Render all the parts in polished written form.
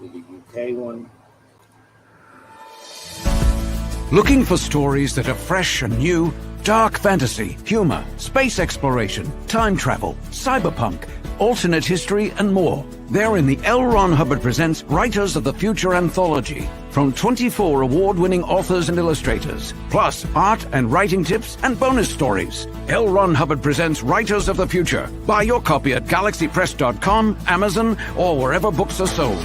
The UK one. Looking for stories that are fresh and new? Dark fantasy, humor, space exploration, time travel, cyberpunk, alternate history, and more. They're in the L. Ron Hubbard Presents Writers of the Future anthology from 24 award-winning authors and illustrators, plus art and writing tips and bonus stories. L. Ron Hubbard Presents Writers of the Future. Buy your copy at galaxypress.com, Amazon, or wherever books are sold.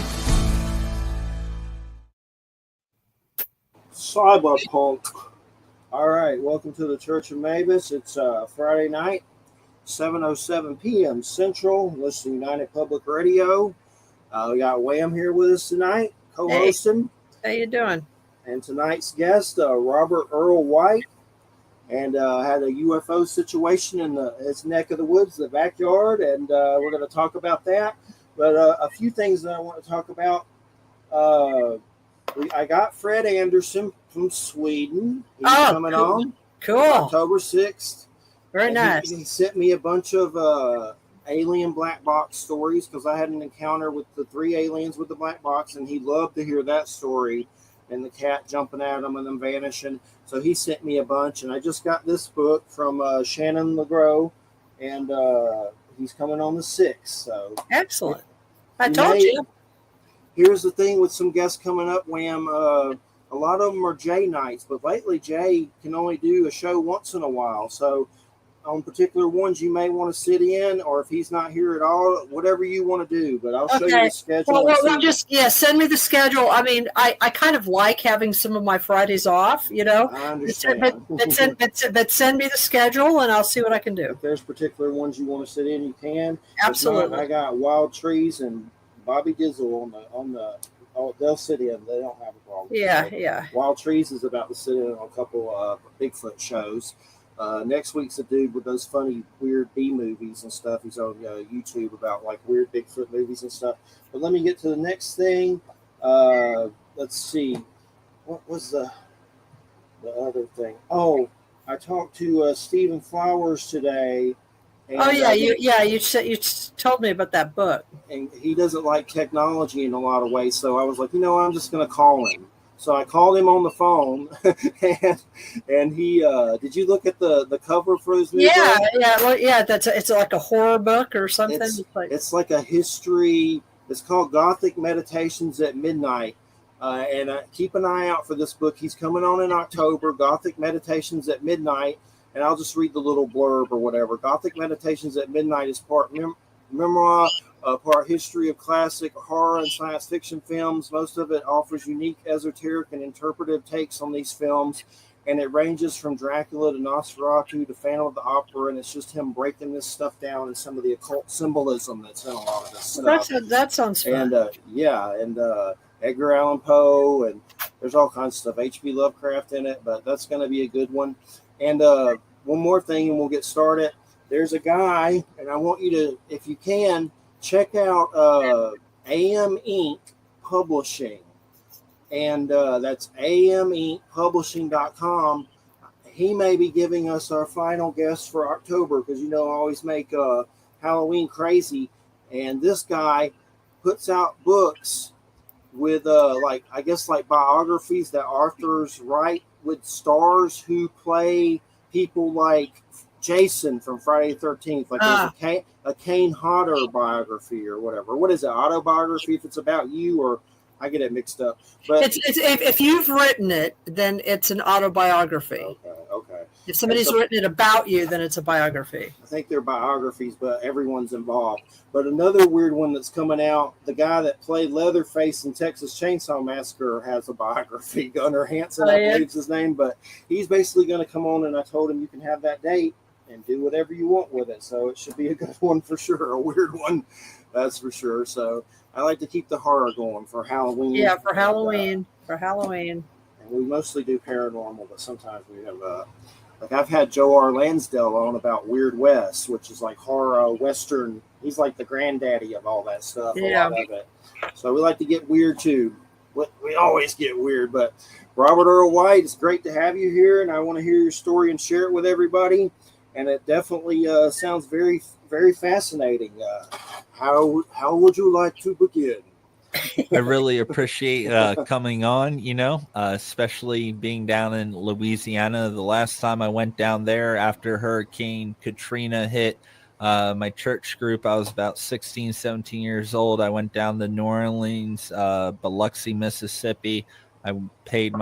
Cyberpunk. All right, welcome to the Church of Mabus. It's Friday night, 7:07 p.m. Central. Listen to United Public Radio. We got Wham here with us tonight, co-hosting. Hey, how you doing? And tonight's guest, Robert Earl White, and had a UFO situation in his neck of the woods, the backyard, and we're going to talk about that. But a few things that I want to talk about. I got Fred Anderson from Sweden. He's coming on. Cool. October 6th. Very nice. He sent me a bunch of alien black box stories because I had an encounter with the 3 aliens with the black box, and he loved to hear that story and the cat jumping at him and them vanishing. So he sent me a bunch, and I just got this book from Shannon LeGros, and he's coming on the 6th. So excellent. I told you. Here's the thing with some guests coming up, Wham. A lot of them are Jay nights, but lately Jay can only do a show once in a while. So on particular ones, you may want to sit in, or if he's not here at all, whatever you want to do. But I'll show you the schedule. Well, just send me the schedule. I mean, I kind of like having some of my Fridays off, you know. I understand. But send me the schedule, and I'll see what I can do. If there's particular ones you want to sit in, you can. Absolutely. I got Wild Trees and Bobby Dizzle on the they'll sit in. They don't have a problem. Yeah. Wild Trees is about to sit in on a couple of Bigfoot shows. Next week's a dude with those funny, weird B movies and stuff. He's on YouTube about like weird Bigfoot movies and stuff. But let me get to the next thing. Let's see. What was the other thing? Oh, I talked to Stephen Flowers today. And, you told me about that book. And he doesn't like technology in a lot of ways, so I was like, I'm just going to call him. So I called him on the phone, and he did you look at the cover for his new book? It's like a horror book or something. It's like a history. It's called Gothic Meditations at Midnight, and keep an eye out for this book. He's coming on in October. Gothic Meditations at Midnight. And I'll just read the little blurb or whatever. Gothic Meditations at Midnight is part memoir, part history of classic horror and science fiction films. Most of it offers unique, esoteric, and interpretive takes on these films. And it ranges from Dracula to Nosferatu to Phantom of the Opera. And it's just him breaking this stuff down and some of the occult symbolism that's in a lot of this stuff. That sounds fun. And Edgar Allan Poe. And there's all kinds of stuff. H.P. Lovecraft in it. But that's going to be a good one. And one more thing, and we'll get started. There's a guy, and I want you to, if you can, check out AM Inc. Publishing. And that's amincpublishing.com. He may be giving us our final guest for October because, I always make Halloween crazy. And this guy puts out books with, like biographies that authors write with stars who play people like Jason from Friday the 13th. Like there's a Kane Hodder biography or whatever. What is it? Autobiography if it's about you, or I get it mixed up. But it's if you've written it, then it's an autobiography. Okay. If somebody's written it about you, then it's a biography. I think they're biographies, but everyone's involved. But another weird one that's coming out, the guy that played Leatherface in Texas Chainsaw Massacre has a biography. Gunnar Hansen, I believe is his name. But he's basically going to come on, and I told him you can have that date and do whatever you want with it. So it should be a good one for sure, a weird one, that's for sure. So I like to keep the horror going for Halloween. Yeah, for Halloween. And we mostly do paranormal, but sometimes we have like I've had Joe R. Lansdale on about Weird West, which is like horror Western. He's like the granddaddy of all that stuff. Yeah. A lot of it. So we like to get weird too. We always get weird, but Robert Earl White, it's great to have you here, and I want to hear your story and share it with everybody. And it definitely sounds very, very fascinating. How would you like to begin? I really appreciate coming on, especially being down in Louisiana. The last time I went down there after Hurricane Katrina hit, my church group, I was about 16, 17 years old. I went down to New Orleans, Biloxi, Mississippi. I paid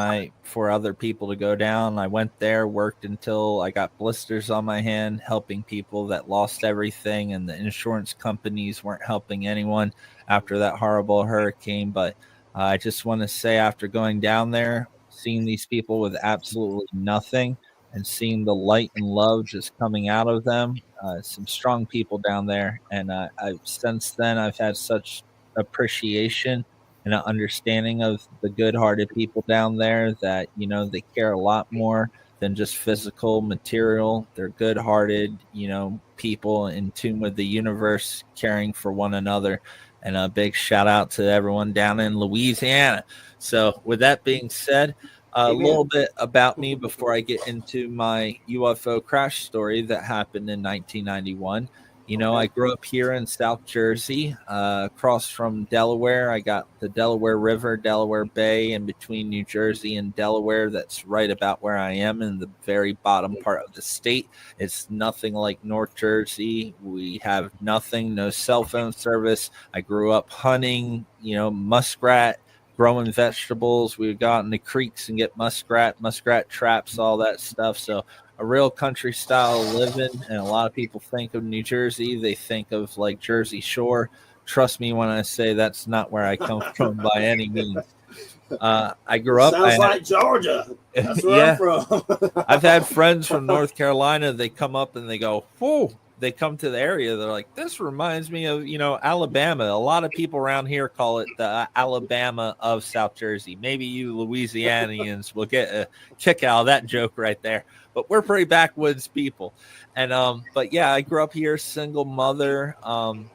for other people to go down. I went there, worked until I got blisters on my hand, helping people that lost everything, and the insurance companies weren't helping anyone after that horrible hurricane. But I just want to say, after going down there, seeing these people with absolutely nothing and seeing the light and love just coming out of them, some strong people down there. And since then, I've had such appreciation and an understanding of the good-hearted people down there that, they care a lot more than just physical material. They're good-hearted, people in tune with the universe, caring for one another. And a big shout out to everyone down in Louisiana. So with that being said, a little bit about me before I get into my UFO crash story that happened in 1991. I grew up here in South Jersey, across from Delaware. I got the Delaware River, Delaware Bay, in between New Jersey and Delaware. That's right about where I am, in the very bottom part of the state. It's nothing like North Jersey. We have nothing, no cell phone service. I grew up hunting, muskrat, growing vegetables. We would go out in the creeks and get muskrat traps, all that stuff. So a real country style living. And a lot of people think of New Jersey, they think of like Jersey Shore. Trust me when I say that's not where I come from by any means. I grew up. Sounds like Georgia. That's where I'm from. I've had friends from North Carolina. They come up and they go, "Whoa." They come to the area. They're like, this reminds me of, Alabama. A lot of people around here call it the Alabama of South Jersey. Maybe you Louisianians will get a kick out of that joke right there. But we're pretty backwoods people. And, but yeah, I grew up here, single mother,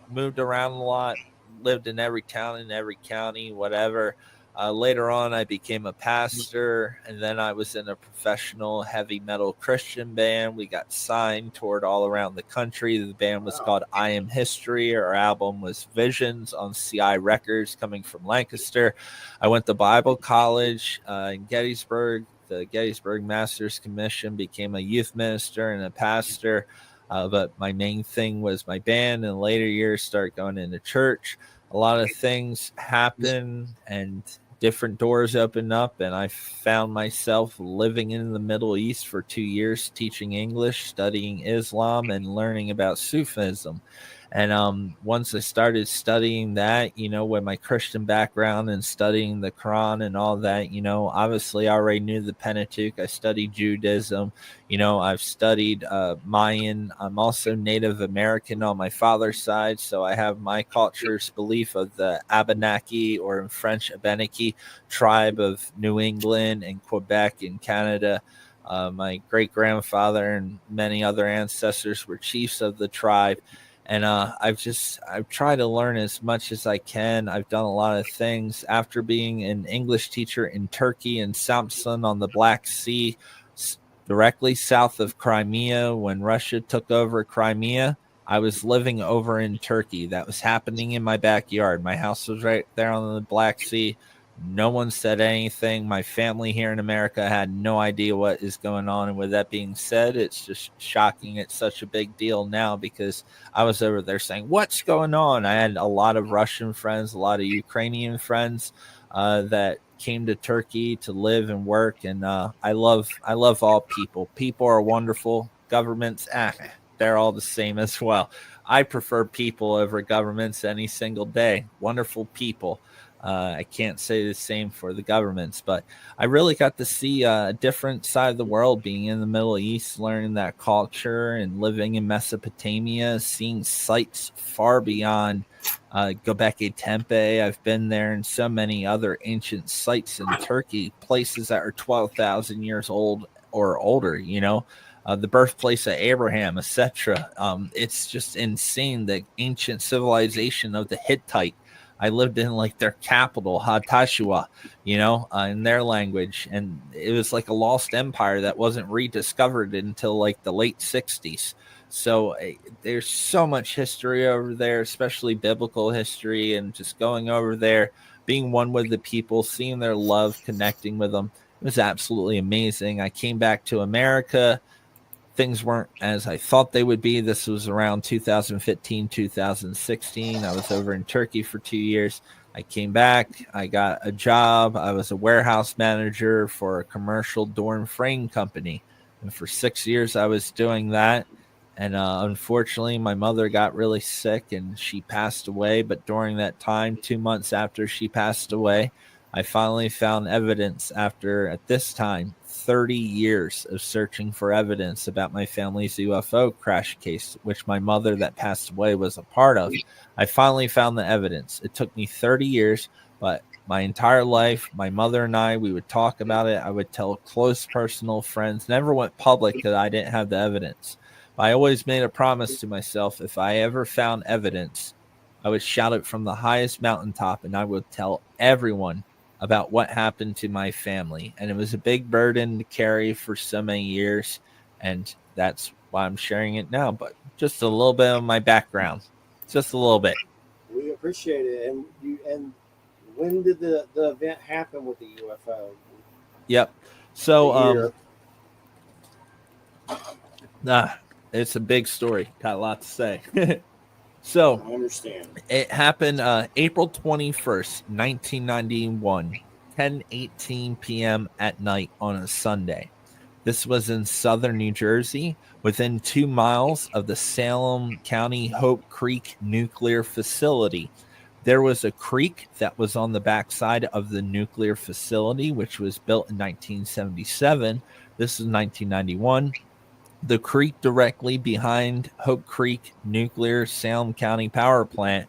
moved around a lot, lived in every town, in every county, whatever. Later on, I became a pastor, and then I was in a professional heavy metal Christian band. We got signed, toured all around the country. The band was called I Am History. Our album was Visions on CI Records, coming from Lancaster. I went to Bible college in Gettysburg, the Gettysburg Master's Commission, became a youth minister and a pastor. But my main thing was my band. In later years, started going into church. A lot of things happen and different doors opened up, and I found myself living in the Middle East for 2 years, teaching English, studying Islam, and learning about Sufism. And once I started studying that, with my Christian background and studying the Quran and all that, obviously I already knew the Pentateuch. I studied Judaism. I've studied Mayan. I'm also Native American on my father's side, so I have my culture's belief of the Abenaki, or in French, Abenaki tribe of New England and Quebec in Canada. My great-grandfather and many other ancestors were chiefs of the tribe. And I've tried to learn as much as I can. I've done a lot of things. After being an English teacher in Turkey and Samsun on the Black Sea, directly south of Crimea, when Russia took over Crimea, I was living over in Turkey. That was happening in my backyard. My house was right there on the Black Sea. No one said anything. My family here in America had no idea what is going on. And with that being said, it's just shocking. It's such a big deal now because I was over there saying, what's going on? I had a lot of Russian friends, a lot of Ukrainian friends that came to Turkey to live and work. And I love all people. People are wonderful. Governments, they're all the same as well. I prefer people over governments any single day. Wonderful people. I can't say the same for the governments, but I really got to see a different side of the world, being in the Middle East, learning that culture, and living in Mesopotamia, seeing sites far beyond Göbekli Tepe. I've been there, and so many other ancient sites in Turkey, places that are 12,000 years old or older, the birthplace of Abraham, etc. It's just insane, the ancient civilization of the Hittite. I lived in like their capital, Hatashua, in their language. And it was like a lost empire that wasn't rediscovered until like the late 60s. So there's so much history over there, especially biblical history, and just going over there, being one with the people, seeing their love, connecting with them. It was absolutely amazing. I came back to America. Things weren't as I thought they would be. This was around 2015, 2016. I was over in Turkey for 2 years. I came back. I got a job. I was a warehouse manager for a commercial door and frame company. And for 6 years, I was doing that. And unfortunately, my mother got really sick and she passed away. But during that time, 2 months after she passed away, I finally found evidence after, at this time, 30 years of searching for evidence about my family's UFO crash case, which my mother that passed away was a part of. I finally found the evidence. It took me 30 years, but my entire life, my mother and I, we would talk about it. I would tell close personal friends, never went public because I didn't have the evidence. But I always made a promise to myself, if I ever found evidence, I would shout it from the highest mountaintop and I would tell everyone about what happened to my family. And it was a big burden to carry for so many years. And that's why I'm sharing it now. But just a little bit of my background. Just a little bit. We appreciate it. And when did the event happen with the UFO? Yep. So it's a big story. Got a lot to say. So I understand. It happened April 21st, 1991, 10:18 p.m. at night on a Sunday. This was in southern New Jersey, within 2 miles of the Salem County Hope Creek nuclear facility. There was a creek that was on the backside of the nuclear facility, which was built in 1977. This is 1991. The creek directly behind Hope Creek Nuclear Salem County Power Plant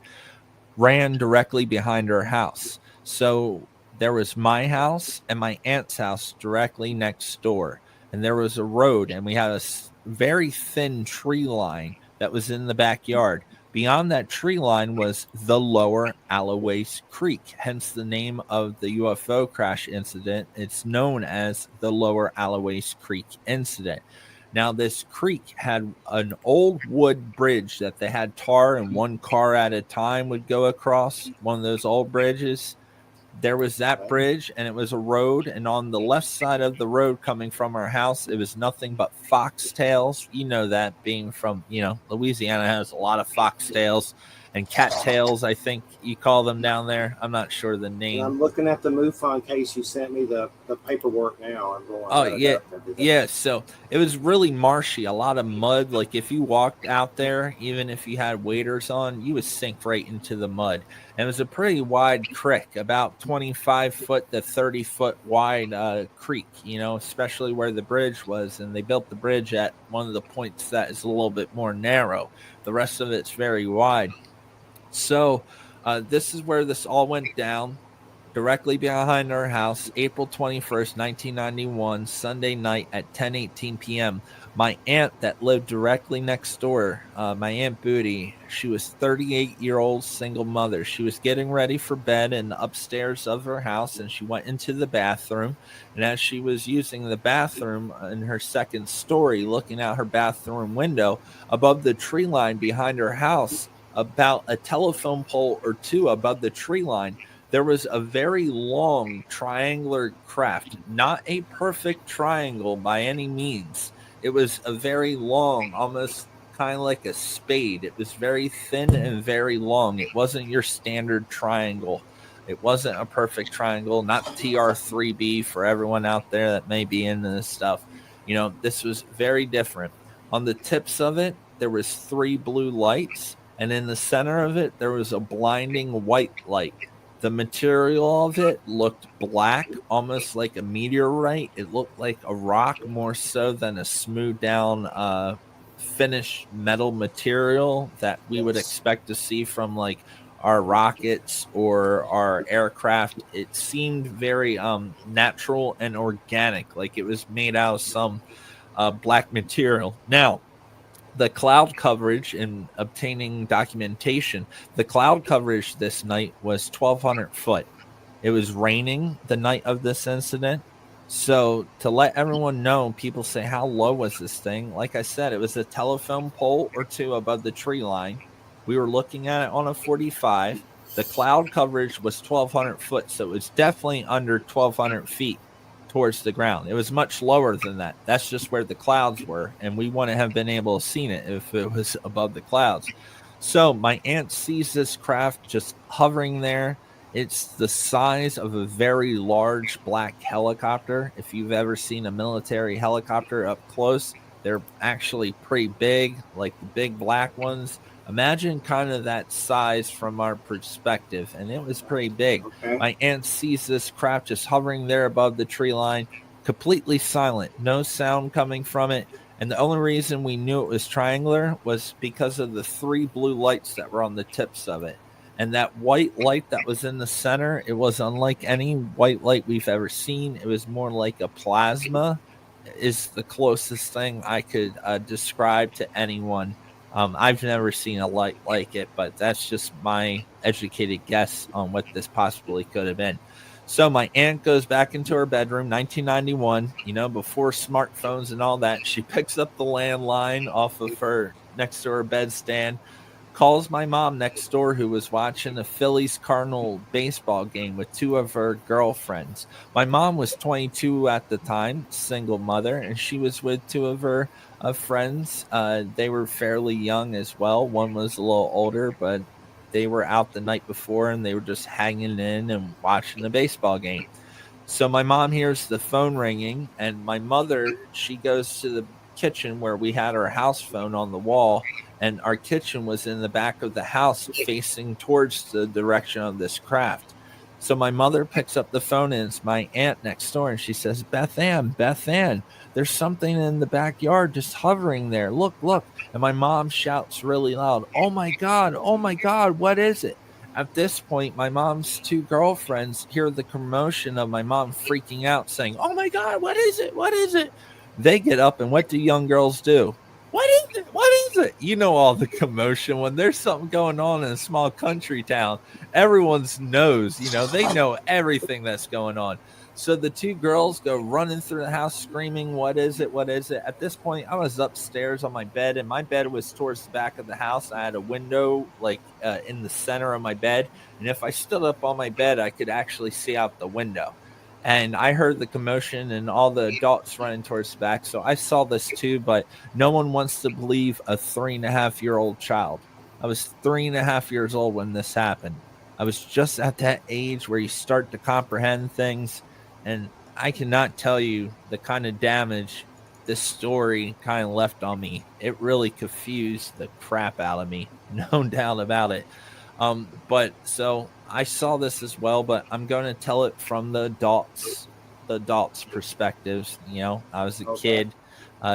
ran directly behind our house. So there was my house and my aunt's house directly next door. And there was a road, and we had a very thin tree line that was in the backyard. Beyond that tree line was the Lower Alowace Creek, hence the name of the UFO crash incident. It's known as the Lower Alowace Creek incident. Now, this creek had an old wood bridge that they had tar, and one car at a time would go across, one of those old bridges. There was that bridge, and it was a road, and on the left side of the road coming from our house, it was nothing but foxtails. You know that, being from, Louisiana has a lot of foxtails and cattails, I think you call them down there. I'm not sure the name. I'm looking at the MUFON case you sent me, the paperwork now. I'm going. Oh, yeah. So it was really marshy, a lot of mud. Like if you walked out there, even if you had waders on, you would sink right into the mud. And it was a pretty wide creek, about 25 foot to 30 foot wide creek, especially where the bridge was. And they built the bridge at one of the points that is a little bit more narrow. The rest of it's very wide. So this is where this all went down, directly behind our house, April 21st, 1991, Sunday night at 10:18 p.m. My aunt that lived directly next door, my Aunt Booty, she was 38-year-old single mother. She was getting ready for bed in the upstairs of her house, and she went into the bathroom. And as she was using the bathroom in her second story, looking out her bathroom window, above the tree line behind her house, about a telephone pole or two above the tree line, there was a very long triangular craft, not a perfect triangle by any means. It was a very long, almost kind of like a spade. It was very thin and very long. It wasn't your standard triangle. It wasn't a perfect triangle, not TR3B for everyone out there that may be into this stuff. This was very different. On the tips of it, there was 3 blue lights. And in the center of it, there was a blinding white light. The material of it looked black, almost like a meteorite. It looked like a rock more so than a smooth down finished metal material that we would expect to see from like our rockets or our aircraft. It seemed very natural and organic, like it was made out of some black material. Now, the cloud coverage and obtaining documentation, the cloud coverage this night was 1,200 foot. It was raining the night of this incident. So to let everyone know, people say, how low was this thing? Like I said, it was a telephone pole or two above the tree line. We were looking at it on a 45. The cloud coverage was 1,200 foot, so it was definitely under 1,200 feet towards the ground. It was much lower than that. That's just where the clouds were, and we wouldn't have been able to see it if it was above the clouds. So my aunt sees this craft just hovering there. It's the size of a very large black helicopter. If you've ever seen a military helicopter up close, they're actually pretty big, like the big black ones. Imagine kind of that size from our perspective, and it was pretty big. Okay. My aunt sees this craft just hovering there above the tree line, completely silent, no sound coming from it. And the only reason we knew it was triangular was because of the 3 blue lights that were on the tips of it. And that white light that was in the center, it was unlike any white light we've ever seen. It was more like a plasma, is the closest thing I could describe to anyone. I've never seen a light like it, but that's just my educated guess on what this possibly could have been. So my aunt goes back into her bedroom, 1991, before smartphones and all that. She picks up the landline off of her next to her bedstand, calls my mom next door, who was watching a Phillies Cardinal baseball game with 2 of her girlfriends. My mom was 22 at the time, single mother, and she was with 2 of her friends. They were fairly young as well. One was a little older, but they were out the night before and they were just hanging in and watching the baseball game. So my mom hears the phone ringing, and my mother, she goes to the kitchen where we had our house phone on the wall, and our kitchen was in the back of the house facing towards the direction of this craft. So my mother picks up the phone, and it's my aunt next door, and she says, Beth Ann, there's something in the backyard just hovering there. Look. And my mom shouts really loud, oh my God, what is it? At this point, my mom's 2 girlfriends hear the commotion of my mom freaking out, saying, oh my God, what is it? They get up, and what do young girls do? What is it? You know, all the commotion when there's something going on in a small country town. Everyone's knows, they know everything that's going on. So the 2 girls go running through the house screaming, what is it? At this point, I was upstairs on my bed, and my bed was towards the back of the house. I had a window in the center of my bed, and if I stood up on my bed, I could actually see out the window. And I heard the commotion and all the adults running towards the back. So I saw this too, but no one wants to believe a 3.5-year-old child. I was 3.5 years old when this happened. I was just at that age where you start to comprehend things. And I cannot tell you the kind of damage this story kind of left on me. It really confused the crap out of me. No doubt about it. But so I saw this as well, but I'm going to tell it from the adults' perspectives. I was a kid.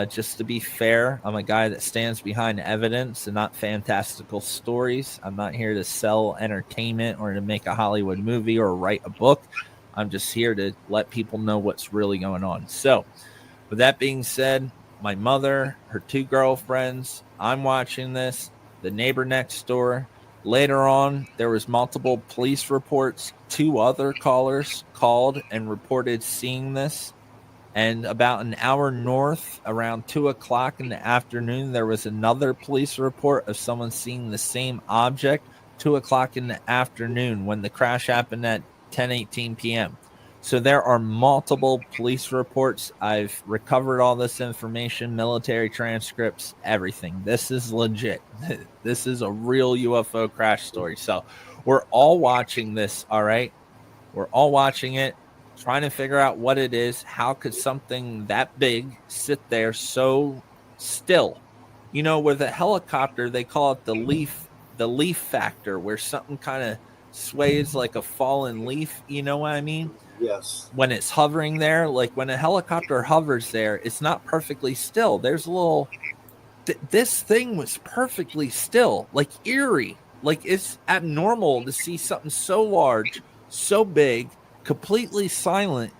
Just to be fair, I'm a guy that stands behind evidence and not fantastical stories. I'm not here to sell entertainment or to make a Hollywood movie or write a book. I'm just here to let people know what's really going on. So with that being said, my mother, her 2 girlfriends, I'm watching this, the neighbor next door. Later on, there was multiple police reports. 2 other callers called and reported seeing this. And about an hour north, around 2 o'clock in the afternoon, there was another police report of someone seeing the same object, 2 o'clock in the afternoon, when the crash happened at 10:18 p.m. So there are multiple police reports. I've recovered all this information, military transcripts, everything. This is legit. This is a real UFO crash story. So we're all watching this, all right? We're all watching it, trying to figure out what it is. How could something that big sit there so still? With a helicopter, they call it the leaf factor, where something kind of sways like a fallen leaf. You know what I mean? Yes. When it's hovering there, like when a helicopter hovers there, it's not perfectly still. There's a little this thing was perfectly still, like eerie. Like it's abnormal to see something so large, so big, completely silent,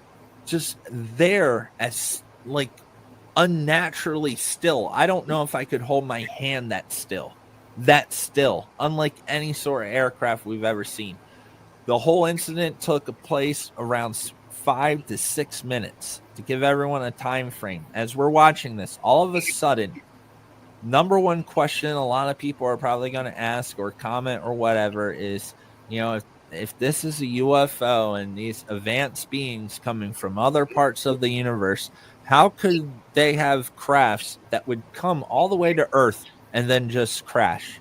just there as like unnaturally still. I don't know if I could hold my hand that still, unlike any sort of aircraft we've ever seen. The whole incident took place around 5 to 6 minutes to give everyone a time frame. As we're watching this, all of a sudden, number one question a lot of people are probably going to ask or comment or whatever is, if this is a UFO and these advanced beings coming from other parts of the universe, how could they have crafts that would come all the way to Earth and then just crash?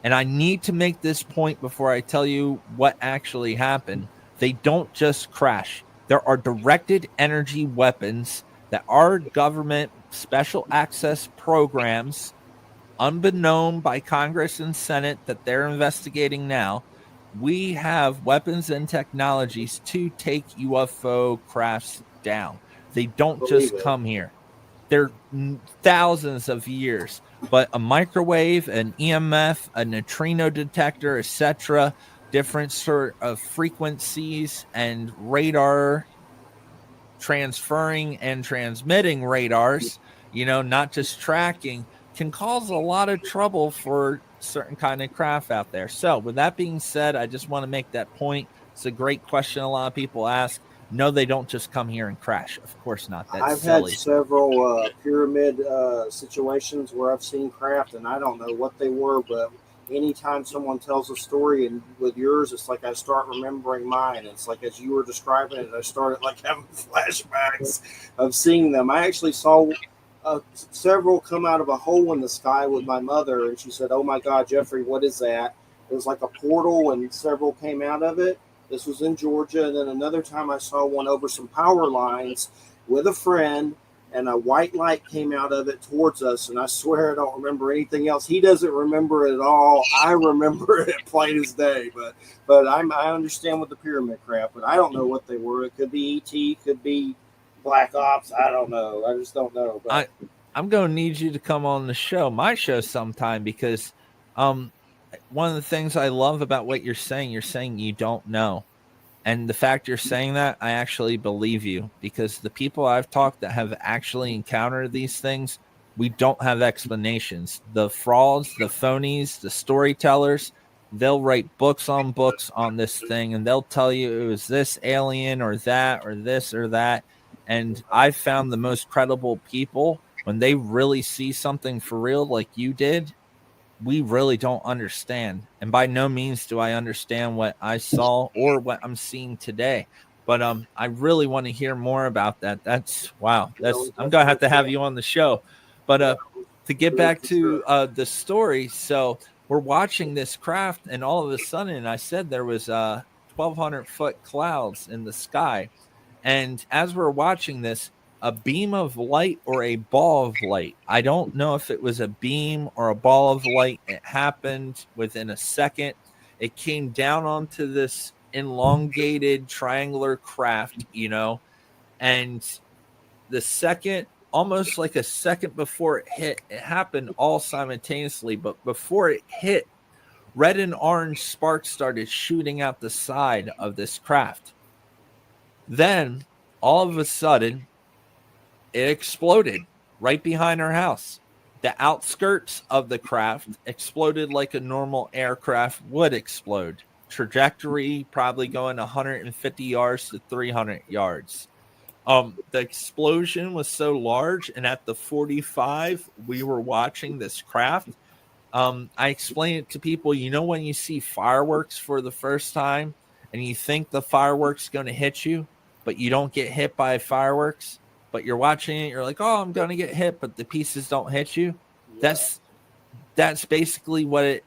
And I need to make this point before I tell you what actually happened. They don't just crash. There are directed energy weapons that our government special access programs, unbeknown by Congress and Senate, that they're investigating now. We have weapons and technologies to take UFO crafts down. They don't just come here. They're thousands of years, but a microwave, an EMF, a neutrino detector, etc., different sort of frequencies and radar transferring and transmitting radars, not just tracking, can cause a lot of trouble for certain kind of craft out there. So with that being said, I just want to make that point. It's a great question a lot of people ask. No, they don't just come here and crash. Of course not. That's I've silly. had several pyramid situations where I've seen craft, and I don't know what they were, but anytime someone tells a story, and with yours, it's like I start remembering mine. It's like as you were describing it, I started like having flashbacks of seeing them. I actually saw several come out of a hole in the sky with my mother, and she said, "Oh my God, Jeffrey, what is that?" It was like a portal, and several came out of it. This was in Georgia. And then another time I saw one over some power lines with a friend, and a white light came out of it towards us. And I swear I don't remember anything else. He doesn't remember it at all. I remember it plain as day. But I understand with the pyramid craft, but I don't know what they were. It could be ET, could be Black Ops. I don't know. I just don't know. But I'm going to need you to come on the show, my show sometime, because one of the things I love about what you're saying you don't know. And the fact you're saying that, I actually believe you, because the people I've talked that have actually encountered these things, we don't have explanations. The frauds, the phonies, the storytellers, they'll write books on this thing, and they'll tell you it was this alien or that or this or that. And I've found the most credible people, when they really see something for real like you did, we really don't understand. And by no means do I understand what I saw or what I'm seeing today. But I really want to hear more about that. That's wow. I'm going to have you on the show. But to get back to the story, so we're watching this craft, and all of a sudden, I said there was 1,200-foot clouds in the sky. And as we're watching this, a beam of light or a ball of light, I don't know if it was a beam or a ball of light. It happened within a second. It came down onto this elongated triangular craft, and the second, almost like a second before it hit, it happened all simultaneously. But before it hit, red and orange sparks started shooting out the side of this craft. Then all of a sudden, it exploded right behind our house. The outskirts of the craft exploded like a normal aircraft would explode. Trajectory probably going 150 yards to 300 yards. The explosion was so large, and at the 45, we were watching this craft. I explain it to people, when you see fireworks for the first time and you think the fireworks going to hit you, but you don't get hit by fireworks, but you're watching it, you're like, oh, I'm going to get hit, but the pieces don't hit you. Yeah. That's basically what it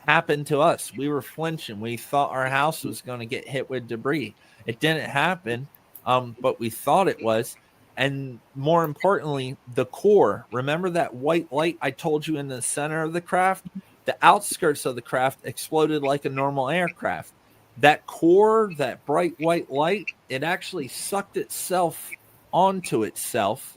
happened to us. We were flinching. We thought our house was going to get hit with debris. It didn't happen, but we thought it was. And more importantly, the core. Remember that white light I told you in the center of the craft? The outskirts of the craft exploded like a normal aircraft. That core, that bright white light, it actually sucked itself onto itself,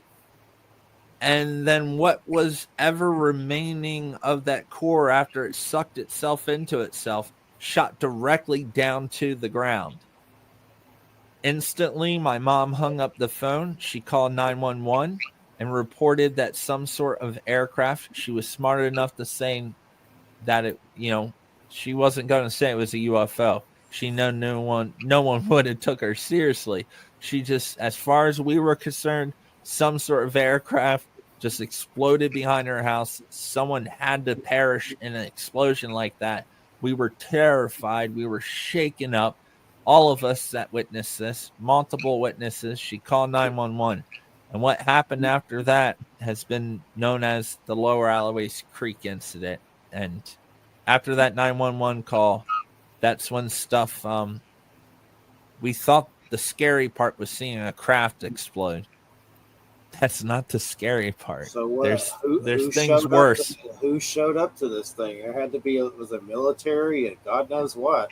and then what was ever remaining of that core after it sucked itself into itself shot directly down to the ground. Instantly, my mom hung up the phone. She called 911 and reported that some sort of aircraft. She was smart enough to say that it, she wasn't going to say it was a UFO. She know no one would have took her seriously. She just, as far as we were concerned, some sort of aircraft just exploded behind her house. Someone had to perish in an explosion like that. We were terrified. We were shaken up. All of us that witnessed this, multiple witnesses, she called 911. And what happened after that has been known as the Lower Alloways Creek incident. And after that 911 call, that's when stuff, we thought the scary part was seeing a craft explode. That's not the scary part. So what? There's things worse. Who showed up to this thing? There had to be it was a military and God knows what.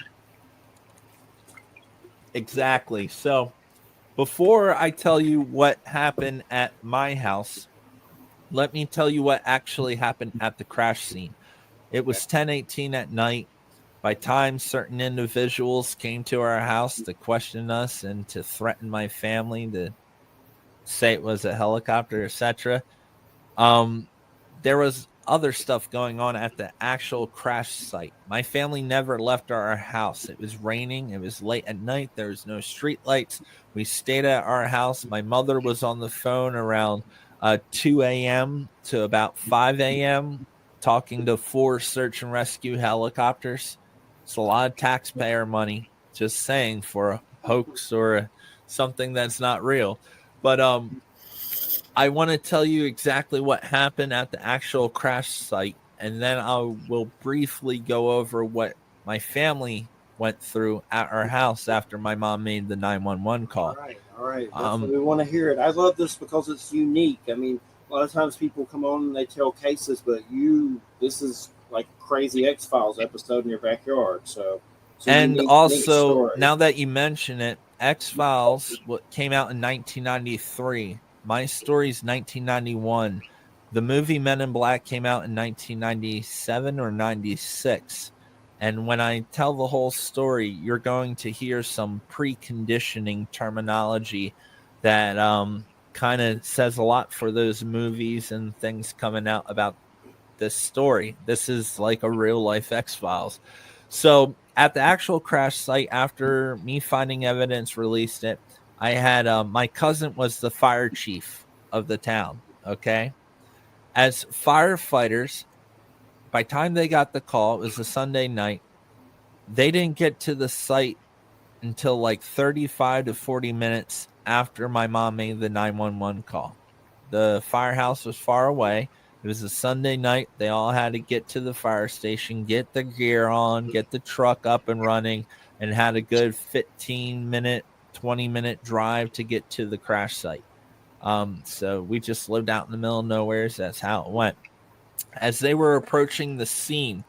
Exactly. So before I tell you what happened at my house, let me tell you what actually happened at the crash scene. It was 10:18 at night. By time certain individuals came to our house to question us and to threaten my family, to say it was a helicopter, etc. There was other stuff going on at the actual crash site. My family never left our house. It was raining. It was late at night. There was no street lights. We stayed at our house. My mother was on the phone around 2 a.m. to about 5 a.m. talking to 4 search and rescue helicopters. It's a lot of taxpayer money, just saying, for a hoax or something that's not real. But I want to tell you exactly what happened at the actual crash site, and then I will briefly go over what my family went through at our house after my mom made the 911 call. All right. We want to hear it. I love this because it's unique. I mean, a lot of times people come on and they tell cases, but this is like a crazy X-Files episode in your backyard. So and also, now that you mention it, X-Files came out in 1993. My story's 1991. The movie Men in Black came out in 1997 or 96. And when I tell the whole story, you're going to hear some preconditioning terminology that kind of says a lot for those movies and things coming out about this story. This is like a real life X-Files. So at the actual crash site, after me finding evidence, released it, I had my cousin was the fire chief of the town. Okay. As firefighters, by the time they got the call, it was a Sunday night. They didn't get to the site until like 35 to 40 minutes after my mom made the 911 call. The firehouse was far away. It was a Sunday night. They all had to get to the fire station, get the gear on, get the truck up and running, and had a good 15-minute, 20-minute drive to get to the crash site. So we just lived out in the middle of nowhere. So that's how it went. As they were approaching the scene,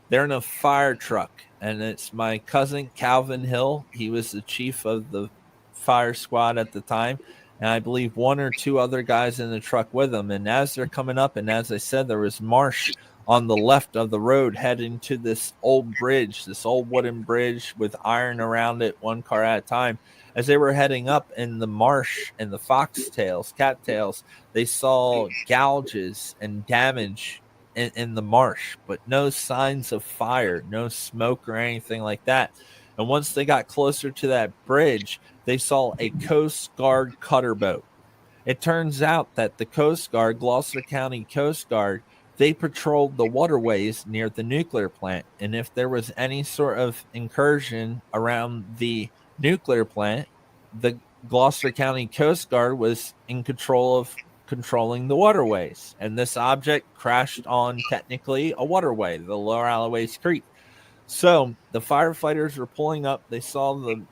they're in a fire truck, and it's my cousin Calvin Hill. He was the chief of the fire squad at the time, and I believe 1 or 2 other guys in the truck with them. And as they're coming up, and as I said, there was marsh on the left of the road heading to this old bridge, this old wooden bridge with iron around it, 1 car at a time. As they were heading up in the marsh and the foxtails, cattails, they saw gouges and damage in the marsh, but no signs of fire, no smoke or anything like that. And once they got closer to that bridge, they saw a Coast Guard cutter boat. It turns out that the Coast Guard, Gloucester County Coast Guard, they patrolled the waterways near the nuclear plant. And if there was any sort of incursion around the nuclear plant, the Gloucester County Coast Guard was in control of controlling the waterways. And this object crashed on technically a waterway, the Lower Alloways Creek. So the firefighters were pulling up. They saw the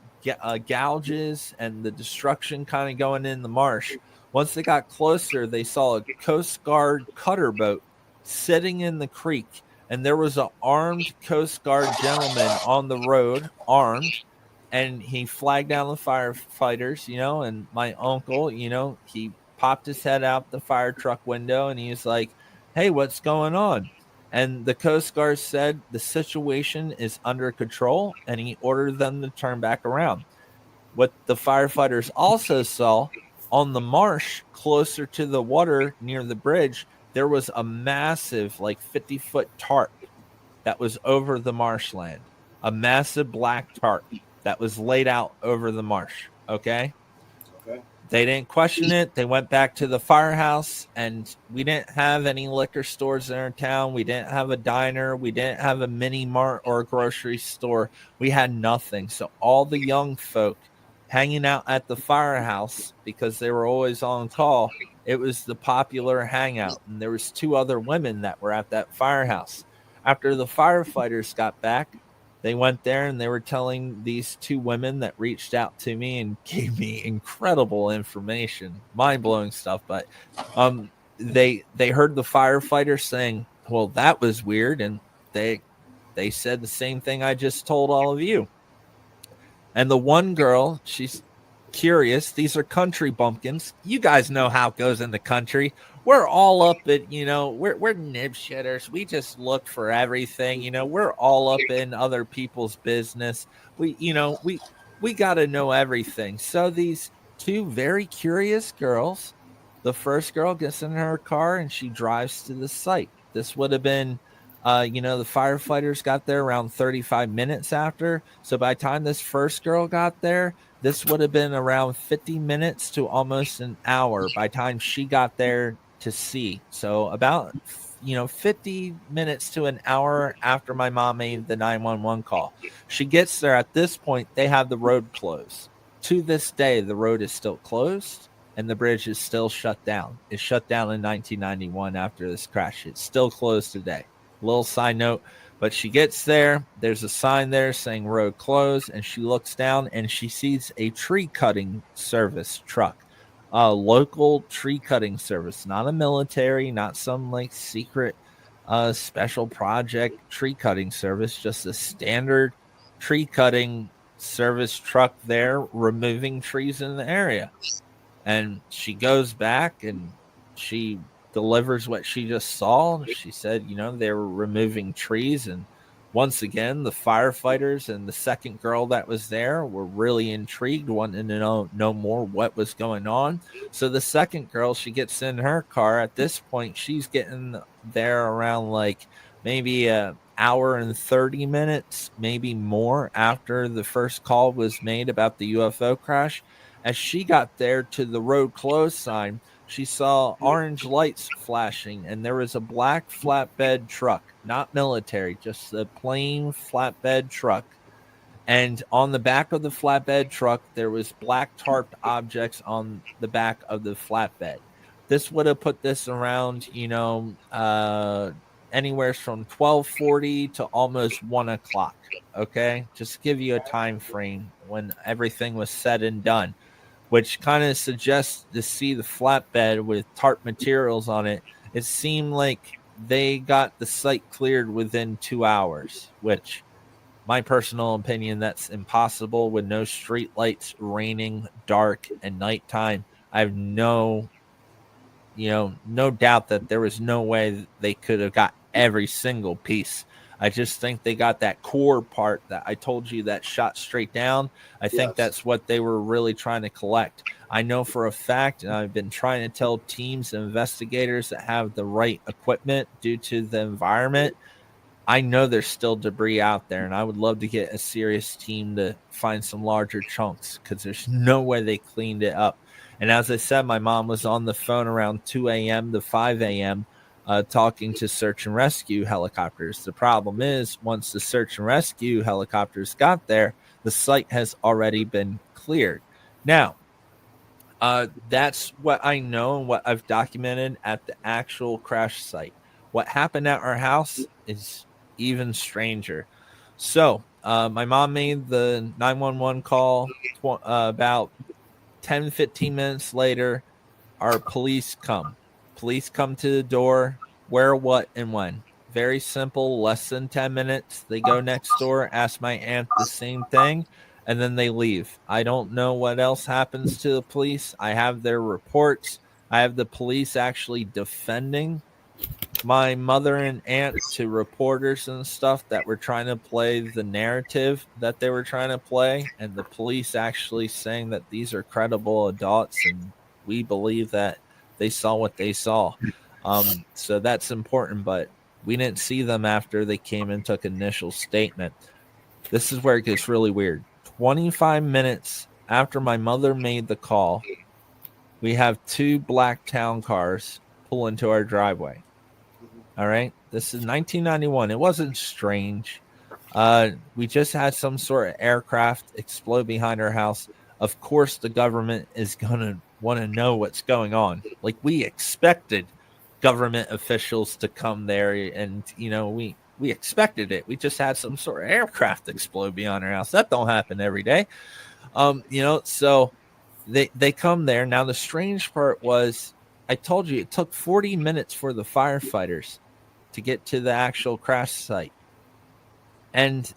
gouges and the destruction kind of going in the marsh. Once they got closer, they saw a Coast Guard cutter boat sitting in the creek, and there was an armed Coast Guard gentleman on the road, armed, and he flagged down the firefighters, and my uncle, he popped his head out the fire truck window, and he was like, "Hey, what's going on?" And the Coast Guard said the situation is under control, and he ordered them to turn back around. What the firefighters also saw on the marsh closer to the water near the bridge, there was a massive, like 50-foot tarp that was over the marshland. a massive black tarp that was laid out over the marsh. Okay. Okay. They didn't question it. They went back to the firehouse, and we didn't have any liquor stores in our town. We didn't have a diner. We didn't have a mini mart or a grocery store. We had nothing. So all the young folk hanging out at the firehouse, because they were always on call, it was the popular hangout. And there was 2 other women that were at that firehouse. After the firefighters got back, they went there and they were telling these 2 women that reached out to me and gave me incredible information, mind-blowing stuff. But they heard the firefighters saying, well, that was weird. And they said the same thing I just told all of you. And the one girl, she's curious. These are country bumpkins. You guys know how it goes in the country. We're all up at, we're nib shitters. We just look for everything. We're all up in other people's business. We got to know everything. So these 2 very curious girls, the first girl gets in her car and she drives to the site. This would have been, the firefighters got there around 35 minutes after. So by the time this first girl got there, this would have been around 50 minutes to almost an hour by the time she got there to see. So about, 50 minutes to an hour after my mom made the 911 call. She gets there. At this point, they have the road closed. To this day, the road is still closed and the bridge is still shut down. It shut down in 1991 after this crash. It's still closed today. Little side note. But she gets there, there's a sign there saying road closed, and she looks down and she sees a tree cutting service truck, a local tree cutting service, not a military, not some like secret special project tree cutting service, just a standard tree cutting service truck there removing trees in the area. And she goes back and she delivers what she just saw. She said, they were removing trees. And once again, the firefighters and the second girl that was there were really intrigued, wanting to know more what was going on. So the second girl, she gets in her car. At this point, she's getting there around like maybe an hour and 30 minutes, maybe more, after the first call was made about the UFO crash. As she got there to the road closed sign, she saw orange lights flashing, and there was a black flatbed truck, not military, just a plain flatbed truck. And on the back of the flatbed truck, there was black tarped objects on the back of the flatbed. This would have put this around, anywhere from 12:40 to almost 1 o'clock. Okay, just to give you a time frame when everything was said and done, which kind of suggests to see the flatbed with tarp materials on it. It seemed like they got the site cleared within 2 hours, which, my personal opinion, that's impossible with no street lights, raining, dark, and nighttime. I have no doubt that there was no way they could have got every single piece. I just think they got that core part that I told you that shot straight down. I think that's what they were really trying to collect. I know for a fact, and I've been trying to tell teams and investigators that have the right equipment due to the environment, I know there's still debris out there, and I would love to get a serious team to find some larger chunks, because there's no way they cleaned it up. And as I said, my mom was on the phone around 2 a.m. to 5 a.m. Talking to search and rescue helicopters. The problem is, once the search and rescue helicopters got there, the site has already been cleared. Now, that's what I know and what I've documented at the actual crash site. What happened at our house is even stranger. So, my mom made the 911 call about 10-15 minutes later. Our police come. Police come to the door. Where, what, and when. Very simple, less than 10 minutes. They go next door, ask my aunt the same thing, and then they leave. I don't know what else happens to the police. I have their reports. I have the police actually defending my mother and aunt to reporters and stuff that were trying to play the narrative that they were trying to play, and the police actually saying that these are credible adults and we believe that they saw what they saw. So that's important, but we didn't see them after they came and took initial statement. This is where it gets really weird. 25 minutes after my mother made the call, we have 2 black town cars pull into our driveway. All right. This is 1991. It wasn't strange. We just had some sort of aircraft explode behind our house. Of course, the government is going to want to know what's going on. Like, we expected government officials to come there, and, we expected it. We just had some sort of aircraft explode behind our house. That don't happen every day. So they come there. Now, the strange part was, I told you, it took 40 minutes for the firefighters to get to the actual crash site. And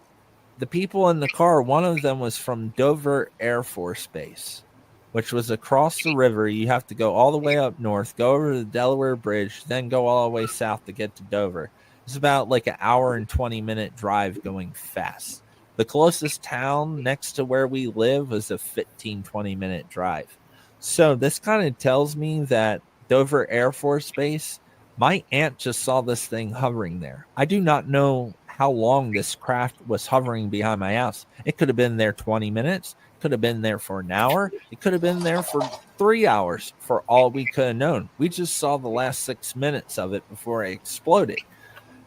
the people in the car, one of them was from Dover Air Force Base, which was across the river. You have to go all the way up north, go over the Delaware Bridge, then go all the way south to get to Dover. It's about like an hour and 20-minute drive going fast. The closest town next to where we live was a 15-20-minute drive. So this kind of tells me that Dover Air Force Base, my aunt just saw this thing hovering there. I do not know how long this craft was hovering behind my house. It could have been there 20 minutes. Could have been there for an hour. It could have been there for 3 hours for all we could have known. We just saw the last 6 minutes of it before it exploded.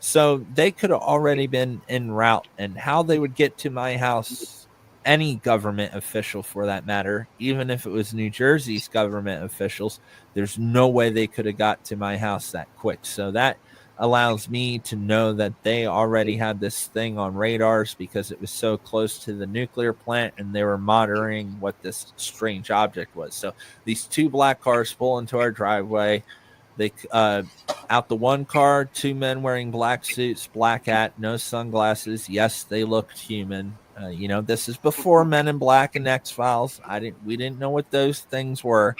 So they could have already been en route, and how they would get to my house, any government official for that matter, even if it was New Jersey's government officials, there's no way they could have got to my house that quick. So that allows me to know that they already had this thing on radars because it was so close to the nuclear plant, and they were monitoring what this strange object was. So these 2 black cars pull into our driveway. They out the one car, 2 men wearing black suits, black hat, no sunglasses. Yes, they looked human. This is before Men in Black and X-Files. We didn't know what those things were.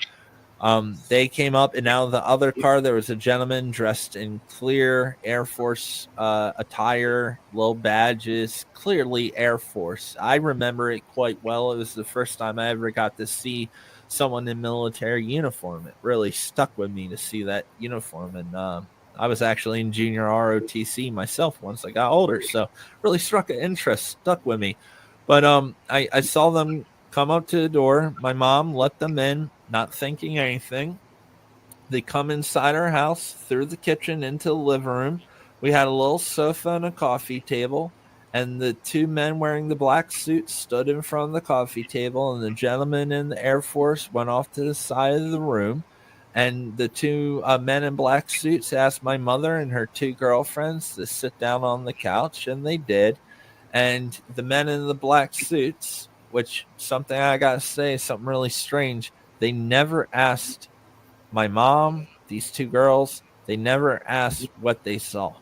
They came up, and out of the other car, there was a gentleman dressed in clear Air Force attire, little badges, clearly Air Force. I remember it quite well. It was the first time I ever got to see someone in military uniform. It really stuck with me to see that uniform. And I was actually in junior ROTC myself once I got older, so really struck an interest, stuck with me. But I saw them come up to the door. My mom let them in, not thinking anything. They come inside our house through the kitchen into the living room. We had a little sofa and a coffee table, and the 2 men wearing the black suits stood in front of the coffee table, and the gentleman in the Air Force went off to the side of the room. And the 2 men in black suits asked my mother and her 2 girlfriends to sit down on the couch, and they did. And the men in the black suits, which something I got to say, something really strange, they never asked my mom, these 2 girls, they never asked what they saw.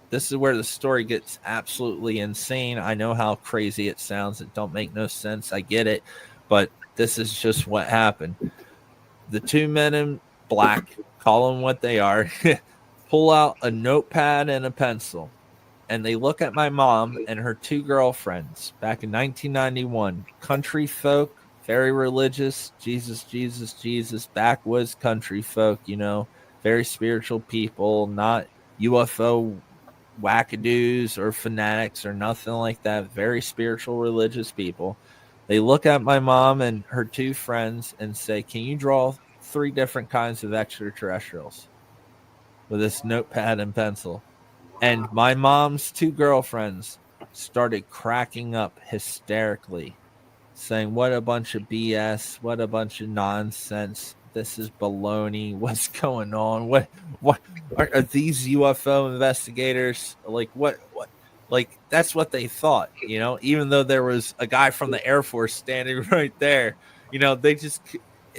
This is where the story gets absolutely insane. I know how crazy it sounds. It don't make no sense. I get it. But this is just what happened. The 2 men in black, call them what they are, pull out a notepad and a pencil. And they look at my mom and her 2 girlfriends back in 1991. Country folk, very religious. Jesus, Jesus, Jesus. Backwoods country folk, very spiritual people, not UFO wackadoos or fanatics or nothing like that. Very spiritual, religious people. They look at my mom and her 2 friends and say, "Can you draw 3 different kinds of extraterrestrials with this notepad and pencil?" And my mom's 2 girlfriends started cracking up hysterically, saying, "What a bunch of BS, what a bunch of nonsense. This is baloney. What's going on? What are these UFO investigators? Like, what, like, that's what they thought, even though there was a guy from the Air Force standing right there, it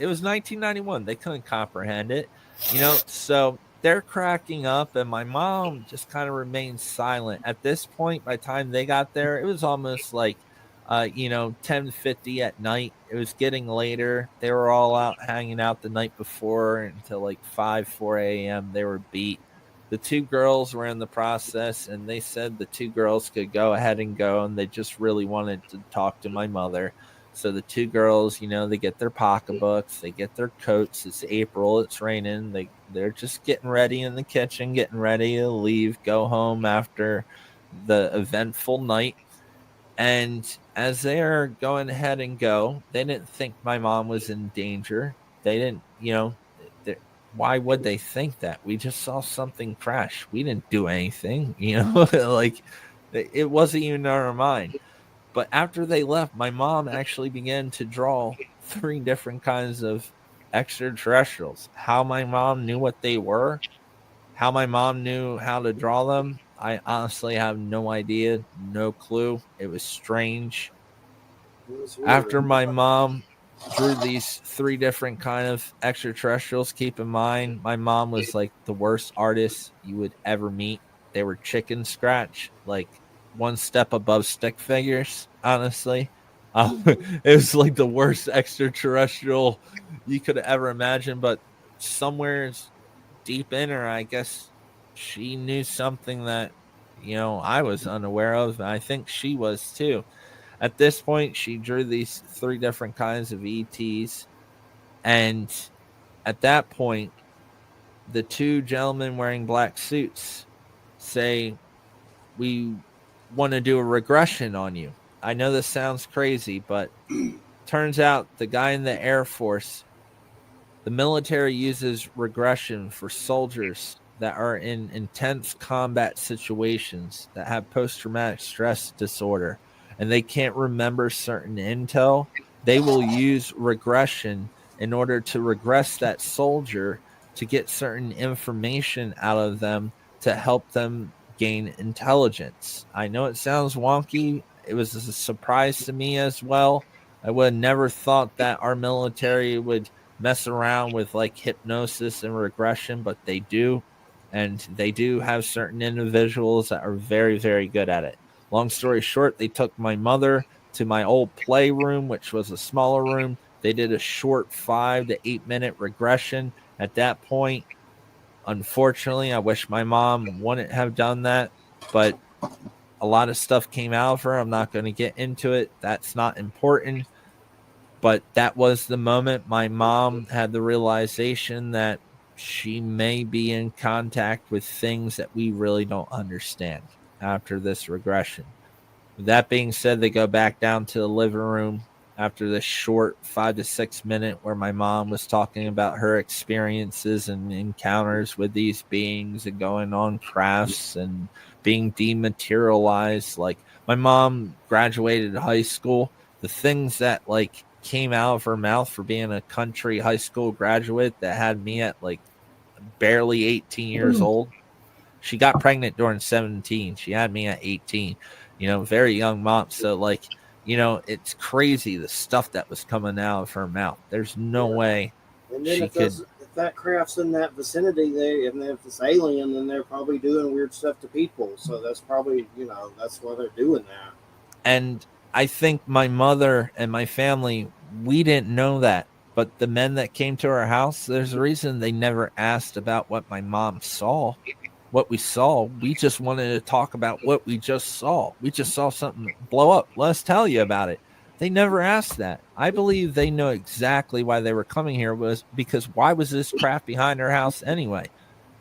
was 1991. They couldn't comprehend it, so they're cracking up, and my mom just kind of remained silent. At this point, by the time they got there, it was almost like 10:50 at night. It was getting later. They were all out hanging out the night before until like 4 a.m. They were beat. The 2 girls were in the process, and they said the 2 girls could go ahead and go, and they just really wanted to talk to my mother. So the 2 girls, they get their pocketbooks, they get their coats. It's April, it's raining. They're just getting ready in the kitchen, getting ready to leave, go home after the eventful night. And as they're going ahead and go, they didn't think my mom was in danger. They didn't, why would they think that? We just saw something crash. We didn't do anything, like it wasn't even in our mind. But after they left, my mom actually began to draw 3 different kinds of extraterrestrials. How my mom knew what they were, how my mom knew how to draw them, I honestly have no idea, no clue. It was strange. It was weird. After my mom drew these 3 different kind of extraterrestrials, keep in mind, my mom was like the worst artist you would ever meet. They were chicken scratch, like 1 step above stick figures, honestly. It was like the worst extraterrestrial you could ever imagine, but somewhere deep in her, I guess she knew something that, I was unaware of. I think she was too. At this point, she drew these 3 different kinds of ETs. And at that point, the 2 gentlemen wearing black suits say, "We want to do a regression on you." I know this sounds crazy, but turns out the guy in the Air Force, the military uses regression for soldiers that are in intense combat situations that have post-traumatic stress disorder and they can't remember certain intel. They will use regression in order to regress that soldier to get certain information out of them to help them gain intelligence. I know it sounds wonky. It was a surprise to me as well. I would have never thought that our military would mess around with like hypnosis and regression, but they do. And they do have certain individuals that are very, very good at it. Long story short, they took my mother to my old playroom, which was a smaller room. They did a short 5 to 8 minute regression. At that point, unfortunately, I wish my mom wouldn't have done that, but a lot of stuff came out of her. I'm not going to get into it. That's not important. But that was the moment my mom had the realization that she may be in contact with things that we really don't understand after this regression. With that being said, they go back down to the living room after this short 5 to 6 minute where my mom was talking about her experiences and encounters with these beings and going on crafts and being dematerialized. Like, my mom graduated high school. The things that like came out of her mouth for being a country high school graduate that had me at like barely 18 years old. She got pregnant during 17. She had me at 18, very young mom. So like, it's crazy the stuff that was coming out of her mouth. There's no way And then she if could. that craft's in that vicinity, and if it's alien, then they're probably doing weird stuff to people. So that's probably, that's why they're doing that. And I think my mother and my family, we didn't know that. But the men that came to our house, there's a reason they never asked about what my mom saw, what we saw. We just wanted to talk about what we just saw. We just saw something blow up. Let us tell you about it. They never asked that. I believe they know exactly why they were coming here, was because why was this craft behind our house anyway?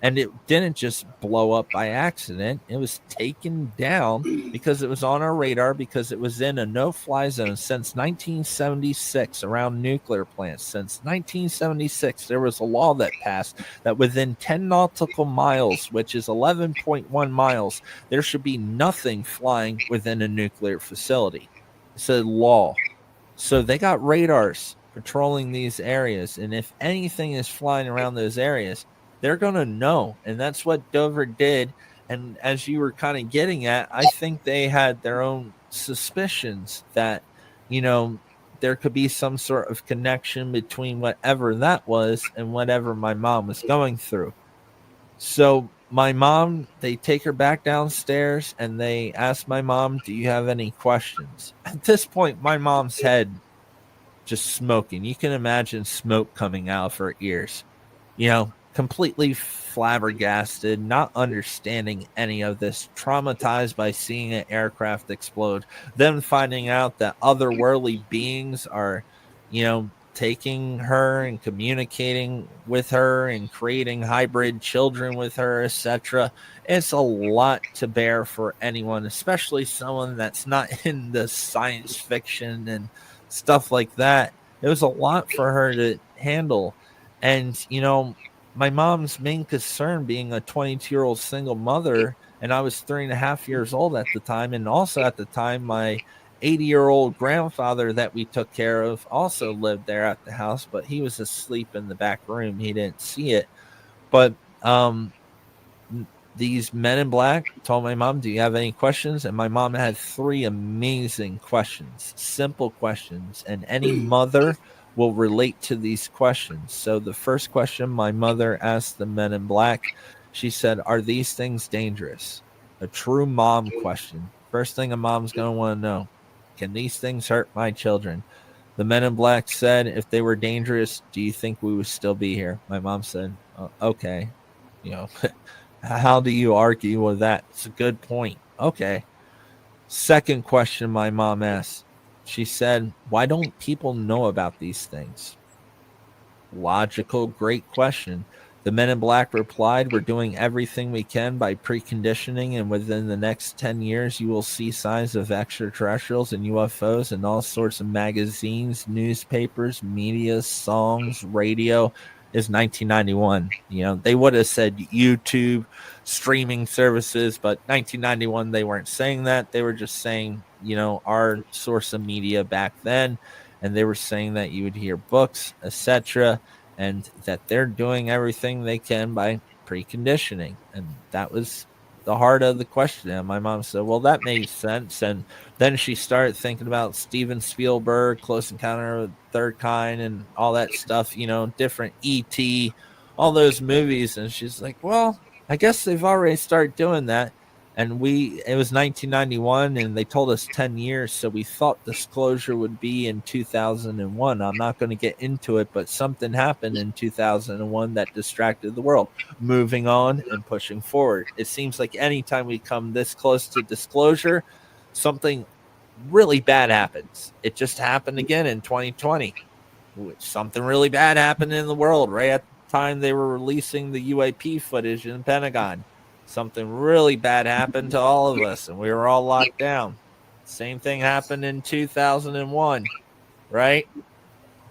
And it didn't just blow up by accident. It was taken down because it was on our radar, because it was in a no-fly zone since 1976 around nuclear plants. Since 1976, there was a law that passed that within 10 nautical miles, which is 11.1 miles, there should be nothing flying within a nuclear facility. It's a law. So they got radars patrolling these areas. And if anything is flying around those areas, they're going to know. And that's what Dover did. And as you were kind of getting at, I think they had their own suspicions that, there could be some sort of connection between whatever that was and whatever my mom was going through. So my mom, they take her back downstairs and they ask my mom, "Do you have any questions?" At this point, my mom's head just smoking. You can imagine smoke coming out of her ears, completely flabbergasted, not understanding any of this, traumatized by seeing an aircraft explode, then finding out that otherworldly beings are, taking her and communicating with her and creating hybrid children with her, etc. It's a lot to bear for anyone, especially someone that's not in the science fiction and stuff like that. It was a lot for her to handle. And, my mom's main concern being a 22-year-old single mother, and I was 3.5 years old at the time. And also at the time, my 80-year-old grandfather that we took care of also lived there at the house, but he was asleep in the back room. He didn't see it. But these men in black told my mom, do you have any questions? And my mom had 3 amazing questions, simple questions, and any mother will relate to these questions. So the first question my mother asked the men in black, she said, are these things dangerous? A true mom question. First thing a mom's going to want to know, can these things hurt my children? The men in black said, if they were dangerous, do you think we would still be here? My mom said, okay. How do you argue with that? It's a good point. Okay. Second question my mom asked. She said, why don't people know about these things? Logical, great question. The men in black replied, we're doing everything we can by preconditioning, and within the next 10 years, you will see signs of extraterrestrials and UFOs in all sorts of magazines, newspapers, media, songs, radio. Is 1991. They would have said YouTube, streaming services, but 1991, they weren't saying that. They were just saying, our source of media back then, and they were saying that you would hear books, etc., and that they're doing everything they can by preconditioning. And that was the heart of the question. And my mom said, well, that made sense. And then she started thinking about Steven Spielberg, Close Encounter of the Third Kind, and all that stuff, different E.T., all those movies. And she's like, well, I guess they've already started doing that. And it was 1991, and they told us 10 years, so we thought disclosure would be in 2001. I'm not going to get into it, but something happened in 2001 that distracted the world. Moving on and pushing forward. It seems like anytime we come this close to disclosure, something really bad happens. It just happened again in 2020. Something really bad happened in the world right at the time they were releasing the UAP footage in the Pentagon. Something really bad happened to all of us, and we were all locked down. Same thing happened in 2001, right?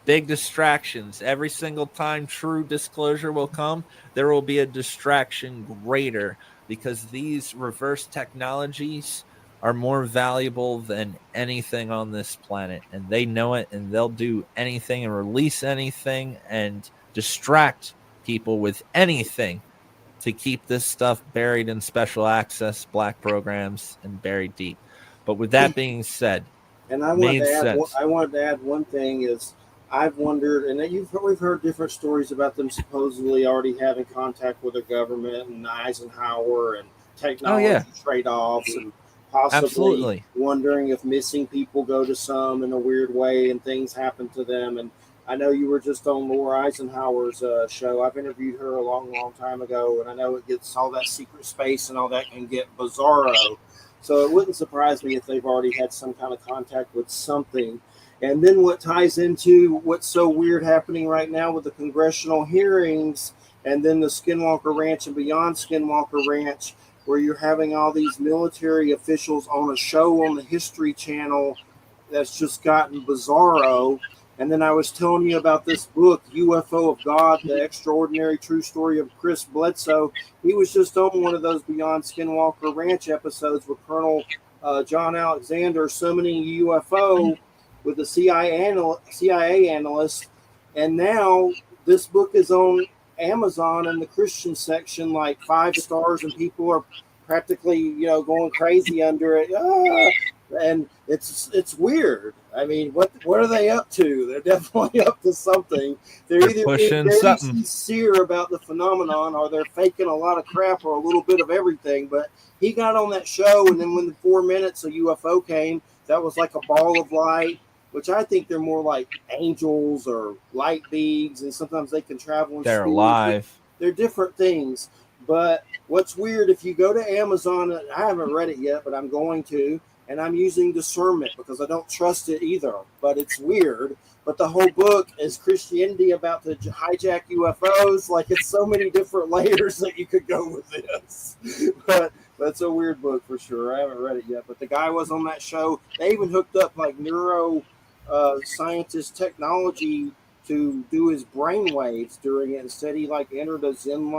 Big distractions. Every single time true disclosure will come, there will be a distraction greater, because these reverse technologies are more valuable than anything on this planet, and they know it, and they'll do anything and release anything and distract people with anything to keep this stuff buried in special access black programs and buried deep. But with that being said, and I wanted to add one thing is I've wondered, and we've heard different stories about them supposedly already having contact with the government and Eisenhower and technology trade-offs, and possibly wondering if missing people go to some in a weird way and things happen to them. And I know you were just on Laura Eisenhower's show. I've interviewed her a long, long time ago, and I know it gets all that secret space and all that can get bizarro. So it wouldn't surprise me if they've already had some kind of contact with something. And then what ties into what's so weird happening right now with the congressional hearings, and then the Skinwalker Ranch and beyond Skinwalker Ranch, where you're having all these military officials on a show on the History Channel that's just gotten bizarro. And then I was telling you about this book, UFO of God, The Extraordinary True Story of Chris Bledsoe. He was just on one of those Beyond Skinwalker Ranch episodes with Colonel John Alexander summoning a UFO with the CIA analyst. And now this book is on Amazon in the Christian section, like 5 stars, and people are practically, going crazy under it. And it's weird. I mean, what are they up to? They're definitely up to something. They're either being very sincere about the phenomenon, or they're faking a lot of crap, or a little bit of everything. But he got on that show, and then when the 4 minutes a UFO came, that was like a ball of light, which I think they're more like angels or light beings, and sometimes they can travel in they're speed. alive. They're different things. But what's weird, if you go to Amazon, I haven't read it yet, but I'm going to. and I'm using discernment because I don't trust it either. But it's weird. But the whole book is Christianity about to hijack UFOs. Like, it's so many different layers that you could go with this. But that's a weird book for sure. I haven't read it yet. But the guy was on that show. They even hooked up like neuro scientist technology to do his brain waves during it. Instead, he like entered a zen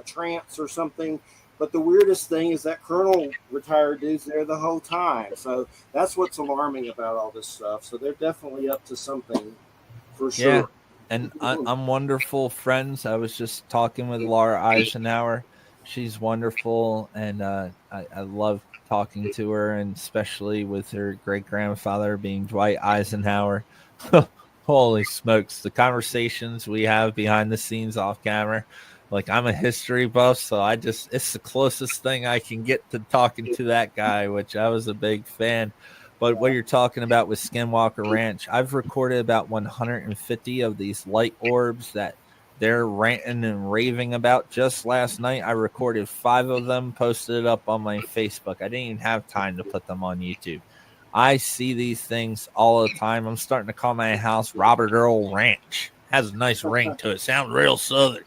trance or something. But the weirdest thing is that Colonel retired dude's there the whole time. So that's what's alarming about all this stuff. So they're definitely up to something for sure. Yeah. And I'm wonderful friends. I was just talking with Laura Eisenhower. She's wonderful. And I love talking to her, and especially with her great-grandfather being Dwight Eisenhower. Holy smokes. The conversations we have behind the scenes off camera. Like, I'm a history buff, so it's the closest thing I can get to talking to that guy, which I was a big fan. But what you're talking about with Skinwalker Ranch, I've recorded about 150 of these light orbs that they're ranting and raving about. Just last night, I recorded 5 of them, posted it up on my Facebook. I didn't even have time to put them on YouTube. I see these things all the time. I'm starting to call my house Robert Earl Ranch. Has a nice ring to it. Sounds real southern.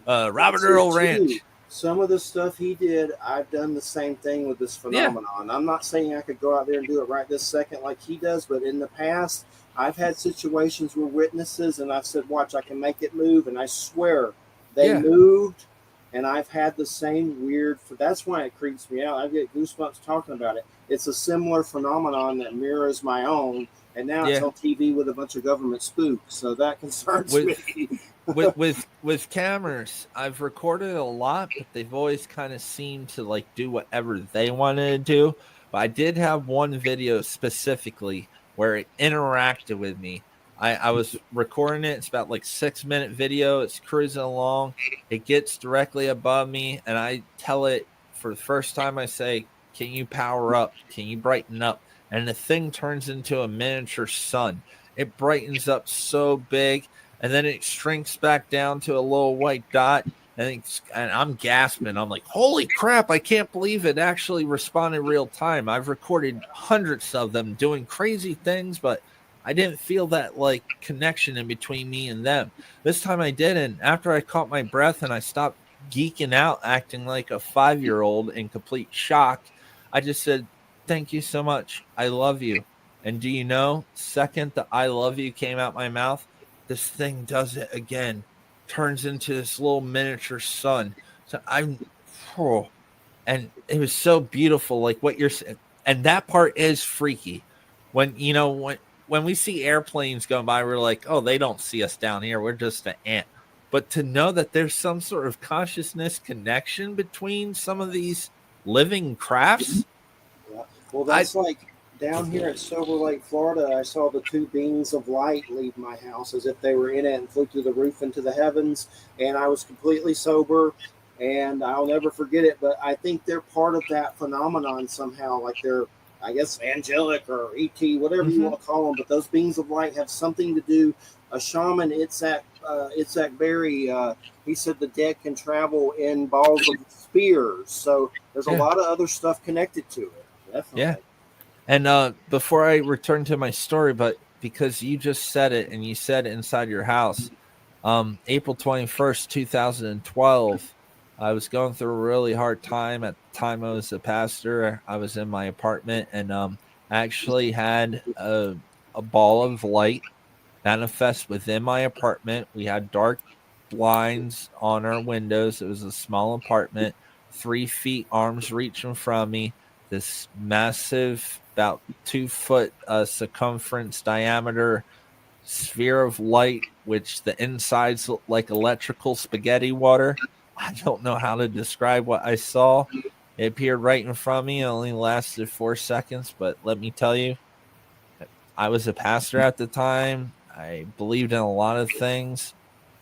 Robert Earl Ranch. Some of the stuff he did, I've done the same thing with this phenomenon. I'm not saying I could go out there and do it right this second like he does, but in the past, I've had situations where witnesses, and I've said, watch, I can make it move, and I swear they moved, and I've had the same weird, that's why it creeps me out. I get goosebumps talking about it. It's a similar phenomenon that mirrors my own, and now it's on TV with a bunch of government spooks, so that concerns me. with cameras, I've recorded a lot, but they've always kind of seemed to like do whatever they wanted to do. But I did have one video specifically where it interacted with me. I was recording it. It's about like 6-minute video. It's cruising along. It gets directly above me, and I tell it for the first time. I say, "Can you power up? Can you brighten up?" And the thing turns into a miniature sun. It brightens up so big, and then it shrinks back down to a little white dot. And I'm gasping. I'm like, holy crap, I can't believe it actually responded real time. I've recorded hundreds of them doing crazy things, but I didn't feel that like connection in between me and them. This time I didn't. After I caught my breath and I stopped geeking out, acting like a 5-year-old in complete shock, I just said, thank you so much. I love you. And do you know, second the I love you came out my mouth, this thing does it again. Turns into this little miniature sun. So and it was so beautiful, like what you're saying. And that part is freaky. When we see airplanes going by, we're like, oh, they don't see us down here. We're just an ant. But to know that there's some sort of consciousness connection between some of these living crafts. Yeah. Well, that's like down here at Silver Lake, Florida, I saw the 2 beams of light leave my house as if they were in it and flew through the roof into the heavens. And I was completely sober, and I'll never forget it. But I think they're part of that phenomenon somehow, like they're, I guess, angelic or ET, whatever you want to call them. But those beams of light have something to do. A shaman, Itzhak Berry, he said the dead can travel in balls of spears. So there's a lot of other stuff connected to it. Definitely. Yeah. And before I return to my story, but because you just said it and you said inside your house, April 21st, 2012, I was going through a really hard time. At the time I was a pastor. I was in my apartment, and I actually had a ball of light manifest within my apartment. We had dark blinds on our windows. It was a small apartment, 3 feet, arms reaching from me. This massive, about 2-foot circumference diameter sphere of light, which the insides look like electrical spaghetti water. I don't know how to describe what I saw. It appeared right in front of me. It only lasted 4 seconds, but let me tell you, I was a pastor at the time. I believed in a lot of things.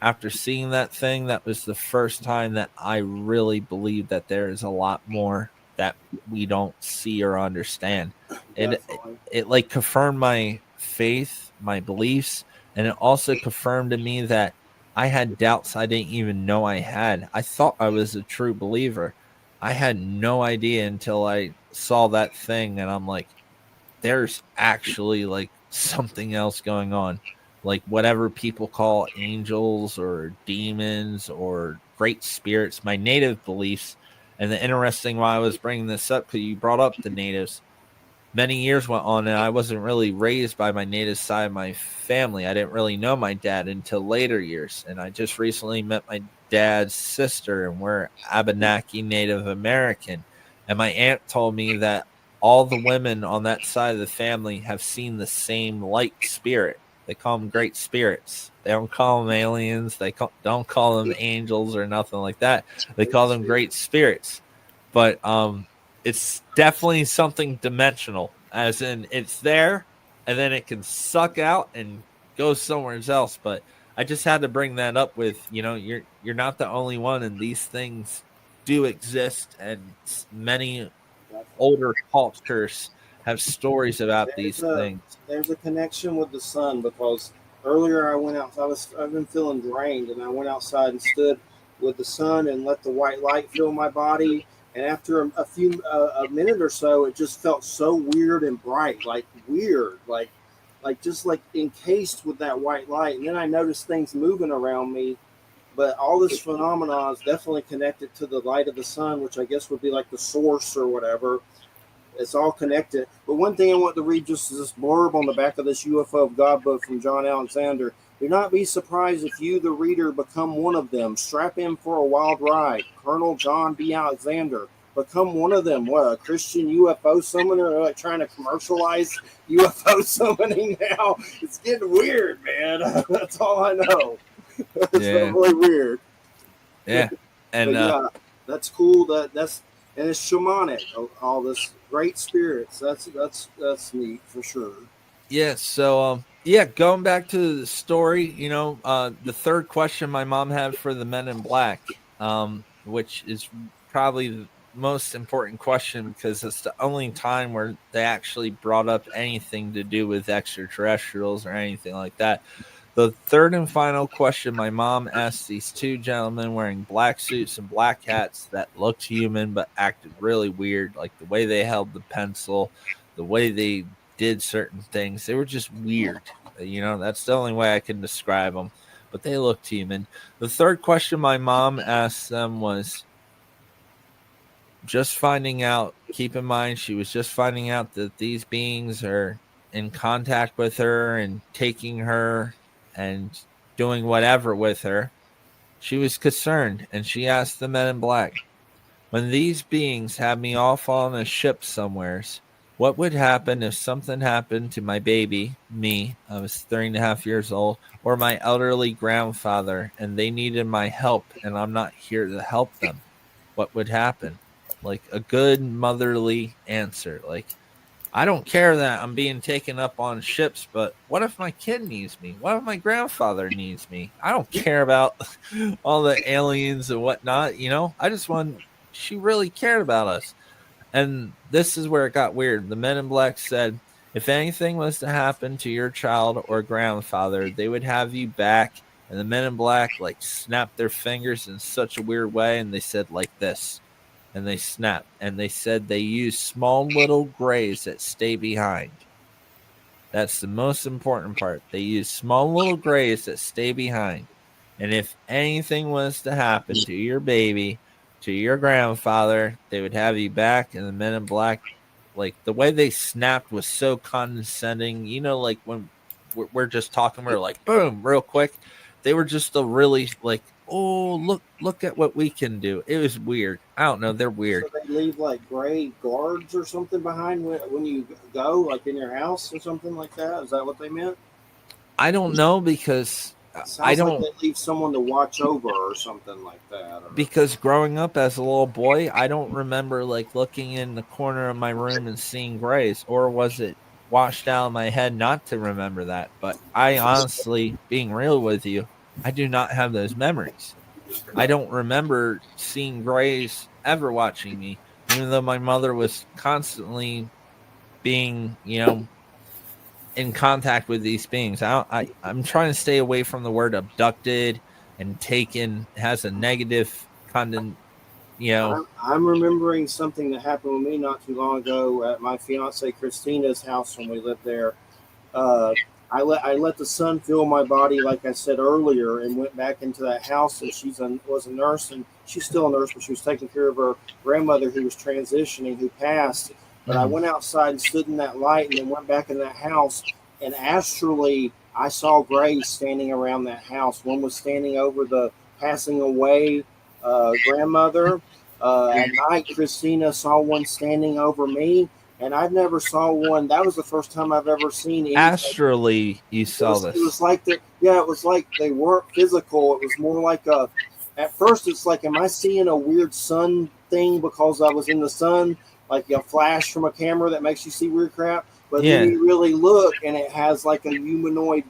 After seeing that thing, that was the first time that I really believed that there is a lot more that we don't see or understand. It like confirmed my faith, my beliefs, and it also confirmed to me that I had doubts I didn't even know I had. I thought I was a true believer. I had no idea until I saw that thing, and I'm like, there's actually like something else going on, like whatever people call angels or demons or great spirits, my native beliefs. And the interesting why I was bringing this up, because you brought up the natives. Many years went on, and I wasn't really raised by my native side of my family. I didn't really know my dad until later years, and I just recently met my dad's sister, and we're Abenaki Native American. And my aunt told me that all the women on that side of the family have seen the same light spirit. They call them great spirits. They don't call them aliens. Don't call them angels or nothing like that. They call them great spirits. But it's definitely something dimensional, as in it's there and then it can suck out and go somewhere else. But I just had to bring that up with, you're not the only one, and these things do exist, and many older cultures have stories about these things. There's a connection with the sun, because earlier I went out. I've been feeling drained, and I went outside and stood with the sun and let the white light fill my body. And after a minute or so, it just felt so weird and bright, like just like encased with that white light. And then I noticed things moving around me. But all this phenomena is definitely connected to the light of the sun, which I guess would be like the source or whatever. It's all connected. But one thing I want to read, just this blurb on the back of this UFO of God book from John Alexander. Do not be surprised if you, the reader, become one of them. Strap in for a wild ride. Colonel John B. Alexander. Become one of them. What, a Christian UFO summoner? They're like trying to commercialize UFO summoning now. It's getting weird, man. That's all I know. It's really weird. Yeah. And yeah, that's cool. That's and it's shamanic. All this great spirits. That's neat for sure. Yeah. So going back to the story, the third question my mom had for the Men in Black, which is probably the most important question, because it's the only time where they actually brought up anything to do with extraterrestrials or anything like that. The third and final question my mom asked these two gentlemen wearing black suits and black hats that looked human but acted really weird, like the way they held the pencil, the way they did certain things. They were just weird. That's the only way I can describe them, but they looked human. The third question my mom asked them was just finding out, keep in mind, she was just finding out that these beings are in contact with her and taking her and doing whatever with her. She was concerned, and she asked the Men in Black, when these beings had me off on a ship somewheres, what would happen if something happened to my baby, me, I was 3.5 years old, or my elderly grandfather, and they needed my help, and I'm not here to help them? What would happen? Like a good motherly answer. Like, I don't care that I'm being taken up on ships, but what if my kid needs me? What if my grandfather needs me? I don't care about all the aliens and whatnot, I just she really cared about us. And this is where it got weird. The Men in Black said, if anything was to happen to your child or grandfather, they would have you back. And the Men in Black snapped their fingers in such a weird way, and they said like this. And they snapped, and they said they use small little grays that stay behind. That's the most important part. They use small little grays that stay behind. And if anything was to happen to your baby, to your grandfather, they would have you back. And the Men in Black, the way they snapped was so condescending. Like when we're just talking, we're like, boom, real quick. They were just a really oh, look at what we can do. It was weird. I don't know. They're weird. So they leave gray guards or something behind when you go, in your house or something like that? Is that what they meant? I don't know, because I don't. Like they leave someone to watch over or something like that. Because growing up as a little boy, I don't remember looking in the corner of my room and seeing grays, or was it washed out of my head not to remember that? But I honestly, being real with you, I do not have those memories. I don't remember seeing grays ever watching me, even though my mother was constantly being, in contact with these beings. I'm trying to stay away from the word abducted and taken. It has a negative You know, I'm remembering something that happened with me not too long ago at my fiance Christina's house when we lived there. Uh, I let the sun fill my body, like I said earlier, and went back into that house. And was a nurse, and she's still a nurse, but she was taking care of her grandmother who was transitioning, who passed. But I Mhm. went outside and stood in that light, and then went back in that house. And astrally, I saw grays standing around that house. One was standing over the passing away grandmother. At night, Christina saw one standing over me, and I never saw one. That was the first time I've ever seen anything. astrally, you It saw was it this. was like that. Yeah, it was like they weren't physical. It was more like a. At first, it's like, am I seeing a weird sun thing because I was in the sun, like a flash from a camera that makes you see weird crap? But then Yeah. you really look, and it has like a humanoid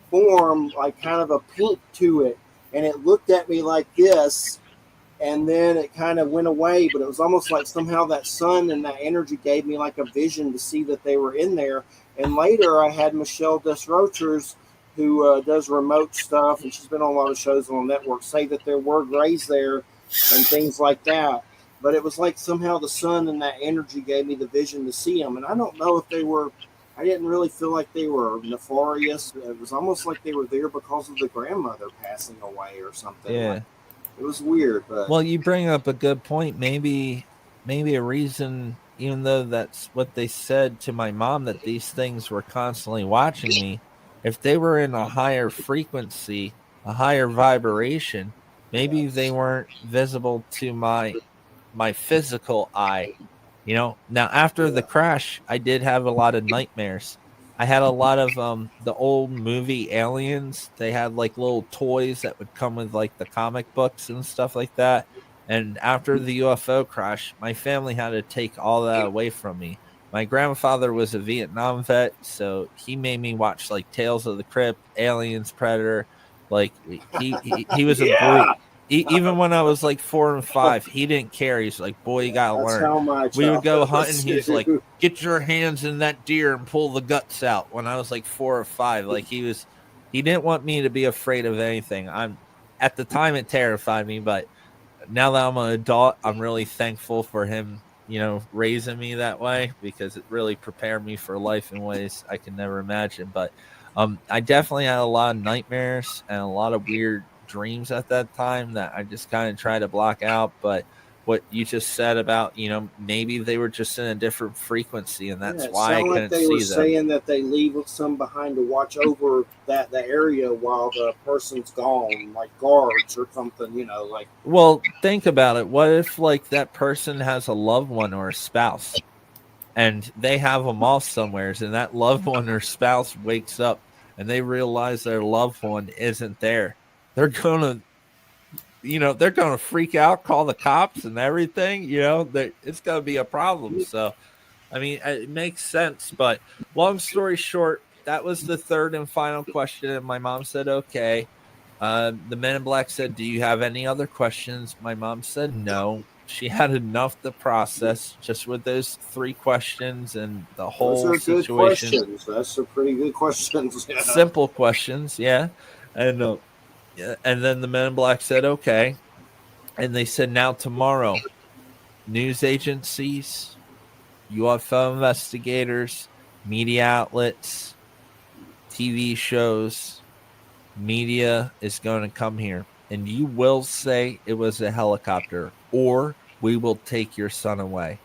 form, like kind of a pink to it, and it looked at me like this, and then it kind of went away. But it was almost like somehow that sun and that energy gave me like a vision to see that they were in there. And later I had Michelle Desrochers, who does remote stuff, and she's been on a lot of shows on the network, say that there were grays there and things like that. But it was like somehow the sun and that energy gave me the vision to see them. And I don't know if they were, I didn't really feel like they were nefarious. It was almost like they were there because of the grandmother passing away or something. Like, Yeah. it was weird, but Well, you bring up a good point. Maybe a reason, even though that's what they said to my mom, that these things were constantly watching me, if they were in a higher frequency, a higher vibration, maybe they yes. weren't visible to my physical eye. You know, now after the Yeah. crash, I did have a lot of nightmares. I had a lot of the old movie Aliens. They had like little toys that would come with like the comic books and stuff like that. And after the UFO crash, my family had to take all that away from me. My grandfather was a Vietnam vet, so he made me watch like Tales of the Crypt, Aliens, Predator. Like he was a brute. Yeah. Even when I was like 4 and 5, he didn't care. He's like, boy, you gotta That's learn. how my We would go childhood hunting. was He's like, too. get your hands in that deer and pull the guts out. When I was like 4 or 5, like he didn't want me to be afraid of anything. I'm At the time it terrified me, but now that I'm an adult, I'm really thankful for him, raising me that way, because it really prepared me for life in ways I can never imagine. But I definitely had a lot of nightmares and a lot of weird dreams at that time that I just kind of try to block out. But what you just said about, maybe they were just in a different frequency and Yeah, that's it why I sounded like couldn't they were see them. saying that they leave some behind to watch over the area while the person's gone, like guards or something. Like Well, think about it. What if like that person has a loved one or a spouse and they have them off somewheres, and that loved one or spouse wakes up and they realize their loved one isn't there? They're gonna, they're gonna freak out, call the cops and everything. It's gonna be a problem. So, I mean, it makes sense. But long story short, that was the third and final question, and my mom said, "Okay." The Men in Black said, "Do you have any other questions?" My mom said no. She had enough to process just with those three questions and the those whole are good situation. questions. That's some pretty good questions. Yeah. Simple questions, yeah. And yeah, and then the Men in Black said, "Okay." And they said, "Now tomorrow, news agencies, UFO investigators, media outlets, TV shows, media is going to come here, and you will say it was a helicopter, or we will take your son away."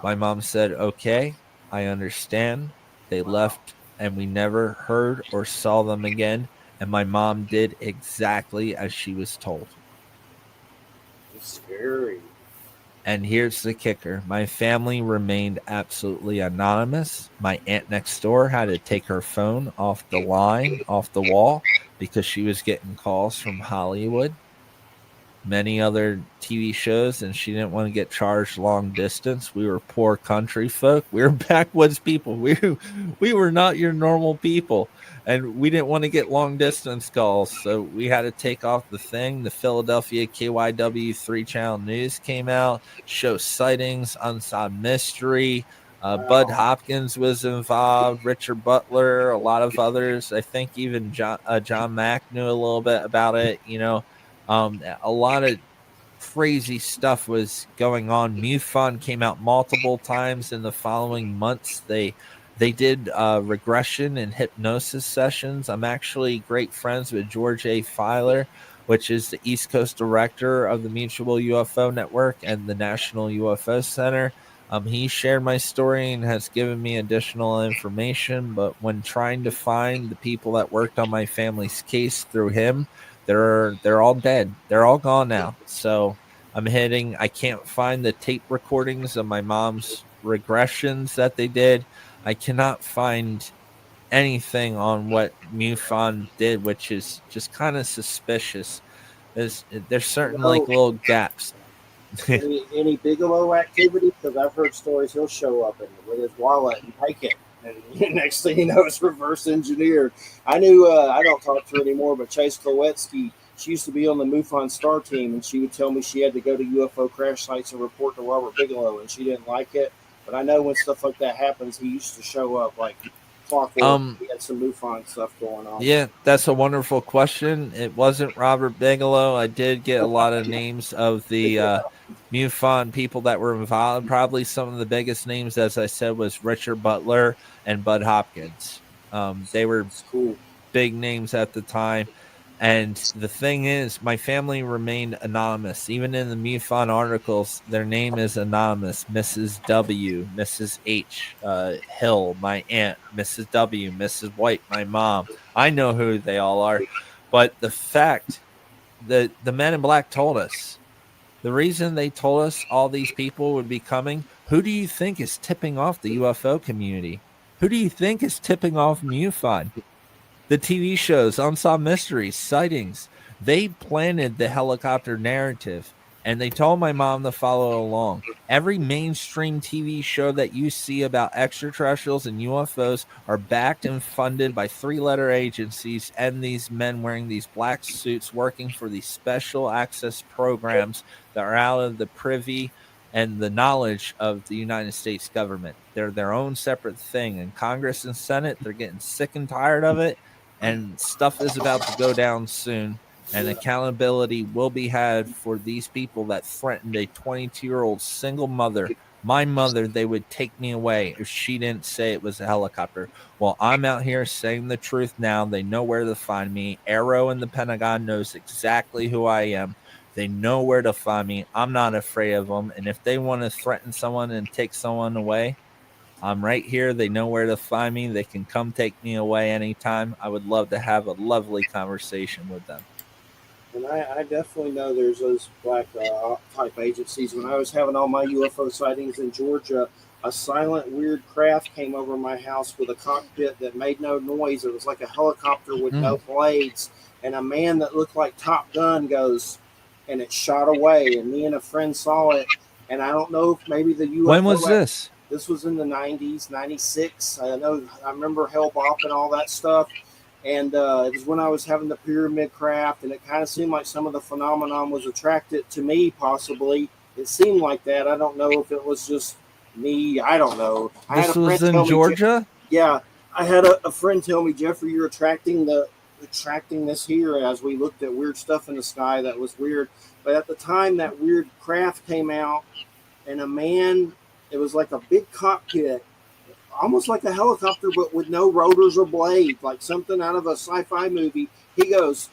My mom said, "Okay, I understand." They Wow. left, and we never heard or saw them again. And my mom did exactly as she was told. It's scary. And here's the kicker: my family remained absolutely anonymous. My aunt next door had to take her phone off the line, off the wall, because she was getting calls from Hollywood, many other TV shows, and she didn't want to get charged long distance. We were poor country folk. We were backwoods people. We were not your normal people, and we didn't want to get long distance calls, so we had to take off the thing. The Philadelphia KYW 3 channel news came out, show sightings, unsolved mystery. Bud Wow. Hopkins was involved, Richard Butler, a lot of others. I think even John Mack knew a little bit about it. A lot of crazy stuff was going on. MUFON came out multiple times in the following months. They did regression and hypnosis sessions. I'm actually great friends with George A. Filer, which is the East Coast director of the Mutual UFO Network and the National UFO Center. He shared my story and has given me additional information, but when trying to find the people that worked on my family's case through him, they're all dead. They're all gone now. So I can't find the tape recordings of my mom's regressions that they did. I cannot find anything on what MUFON did, which is just kind of suspicious. There's certain like little gaps. any Bigelow activity? Because I've heard stories he'll show up with his wallet and take it, and next thing you know, it's reverse engineered. I knew I don't talk to her anymore, but Chase Klowetsky, she used to be on the MUFON Star team, and she would tell me she had to go to UFO crash sites and report to Robert Bigelow, and she didn't like it. But I know when stuff like that happens, he used to show up like clockwork. He had some MUFON stuff going on. Yeah, that's a wonderful question. It wasn't Robert Bigelow. I did get a lot of names of the MUFON people that were involved. Probably some of the biggest names, as I said, was Richard Butler and Bud Hopkins. They were big names at the time. And the thing is, my family remained anonymous. Even in the MUFON articles, their name is anonymous. Mrs. W, Mrs. H, Hill, my aunt, Mrs. W, Mrs. White, my mom. I know who they all are. But the fact that the men in black told us, the reason they told us all these people would be coming, who do you think is tipping off the UFO community? Who do you think is tipping off MUFON? The TV shows, Unsolved Mysteries, Sightings, they planted the helicopter narrative, and they told my mom to follow along. Every mainstream TV show that you see about extraterrestrials and UFOs are backed and funded by three-letter agencies and these men wearing these black suits working for these special access programs that are out of the privy and the knowledge of the United States government. They're their own separate thing. In Congress and Senate, they're getting sick and tired of it. And stuff is about to go down soon, and accountability will be had for these people that threatened a 22-year-old single mother. My mother, they would take me away if she didn't say it was a helicopter. Well, I'm out here saying the truth now. They know where to find me. Arrow in the Pentagon knows exactly who I am. They know where to find me. I'm not afraid of them. And if they want to threaten someone and take someone away, I'm right here. They know where to find me. They can come take me away anytime. I would love to have a lovely conversation with them. And I definitely know there's those black type agencies. When I was having all my UFO sightings in Georgia, a silent, weird craft came over my house with a cockpit that made no noise. It was like a helicopter with no blades. And a man that looked like Top Gun goes, and it shot away. And me and a friend saw it. And I don't know if maybe the UFO... When was this? This was in the 90s, 96. I remember Hellbop and all that stuff. And it was when I was having the pyramid craft, and it kind of seemed like some of the phenomenon was attracted to me, possibly. It seemed like that. I don't know if it was just me. I don't know. This was in Georgia? Yeah. I had a friend tell me, Jeffrey, you're attracting this here, as we looked at weird stuff in the sky that was weird. But at the time, that weird craft came out, and a man... It was like a big cockpit, almost like a helicopter, but with no rotors or blades, like something out of a sci-fi movie. He goes,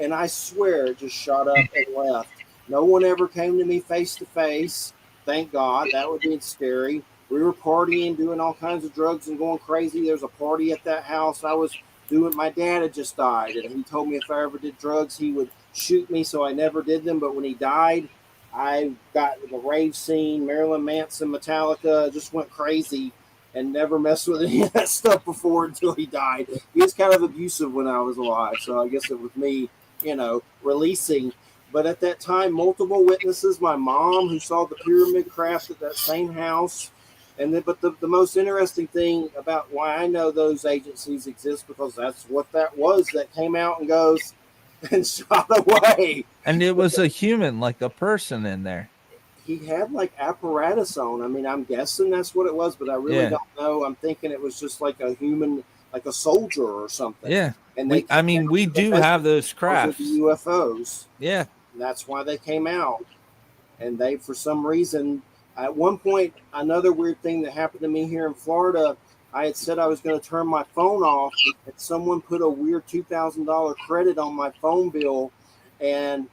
and I swear it just shot up and left. No one ever came to me face to face. Thank God. That would be scary. We were partying, doing all kinds of drugs and going crazy. There's a party at that house I was doing. My dad had just died, and he told me if I ever did drugs, he would shoot me, so I never did them. But when he died, I got the rave scene, Marilyn Manson, Metallica, just went crazy and never messed with any of that stuff before until he died. He was kind of abusive when I was alive, so I guess it was me, releasing. But at that time, multiple witnesses, my mom who saw the pyramid craft at that same house. But the most interesting thing about why I know those agencies exist, because that's what that was that came out and goes, and shot away. And it was a human, like a person in there. He had like apparatus on. I mean, I'm guessing that's what it was, but I really don't know. I'm thinking it was just like a human, like a soldier or something. Yeah. And we do have those crafts. The UFOs. Yeah. And that's why they came out. and they, for some reason, at one point, another weird thing that happened to me here in Florida, I had said I was going to turn my phone off, and someone put a weird $2,000 credit on my phone bill, and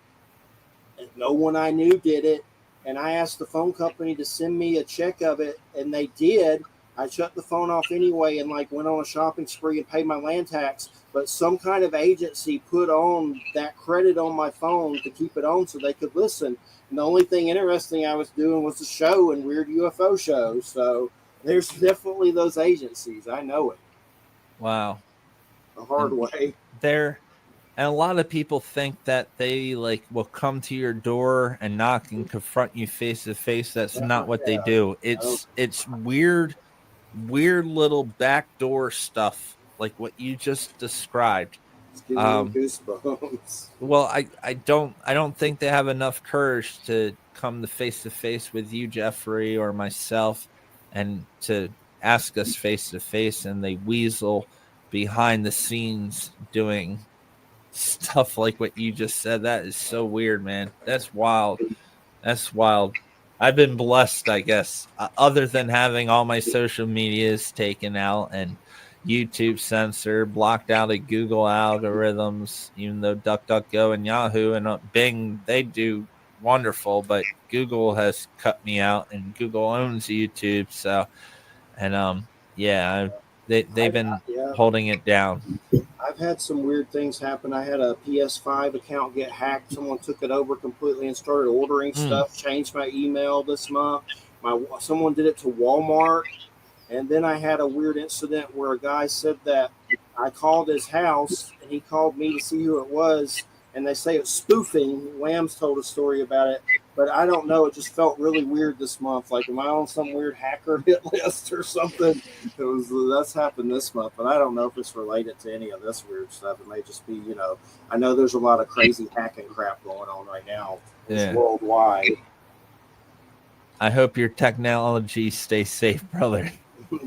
no one I knew did it. And I asked the phone company to send me a check of it, and they did. I shut the phone off anyway and like went on a shopping spree and paid my land tax. But some kind of agency put on that credit on my phone to keep it on so they could listen. And the only thing interesting I was doing was a show and weird UFO shows. So there's definitely those agencies. I know it. Wow. The hard way. And a lot of people think that they like will come to your door and knock and confront you face to face. That's not what they do. It's weird little backdoor stuff like what you just described. It's giving me goosebumps. Well, I don't think they have enough courage to come to face with you, Jeffrey, or myself, and to ask us face to face, and they weasel behind the scenes doing stuff like what you just said. That is so weird, man. That's wild. I've been blessed, I guess, other than having all my social medias taken out and YouTube censored, blocked out of Google algorithms, even though DuckDuckGo and Yahoo and Bing, they do wonderful, but Google has cut me out, and Google owns YouTube. So, and they've been holding it down. I've had some weird things happen. I had a PS5 account get hacked. Someone took it over completely and started ordering stuff, changed my email this month. Someone did it to Walmart. And then I had a weird incident where a guy said that I called his house and he called me to see who it was. And they say it's spoofing. Lamb's told a story about it. But I don't know. It just felt really weird this month. Like, am I on some weird hacker hit list or something? That's happened this month. But I don't know if it's related to any of this weird stuff. It may just be, I know there's a lot of crazy hacking crap going on right now. It's worldwide. I hope your technology stays safe, brother.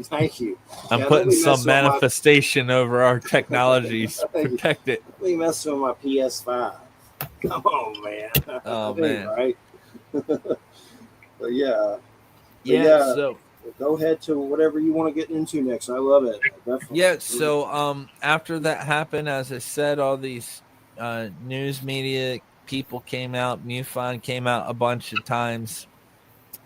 Thank you. I'm putting some manifestation over our technologies to protect it. Let me mess with my PS5. Come on, man. Oh, man. Right? But yeah. So go ahead to whatever you want to get into next. I love it. Definitely. Yeah, so after that happened, as I said, all these news media people came out. MUFON came out a bunch of times.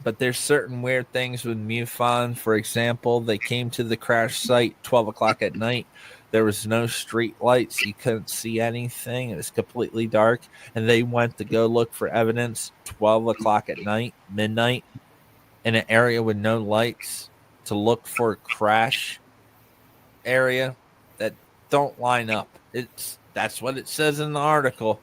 But there's certain weird things with MUFON. For example, they came to the crash site 12 o'clock at night. There was no street lights. You couldn't see anything. It was completely dark. And they went to go look for evidence 12 o'clock at night, midnight, in an area with no lights to look for a crash area that don't line up. That's what it says in the article.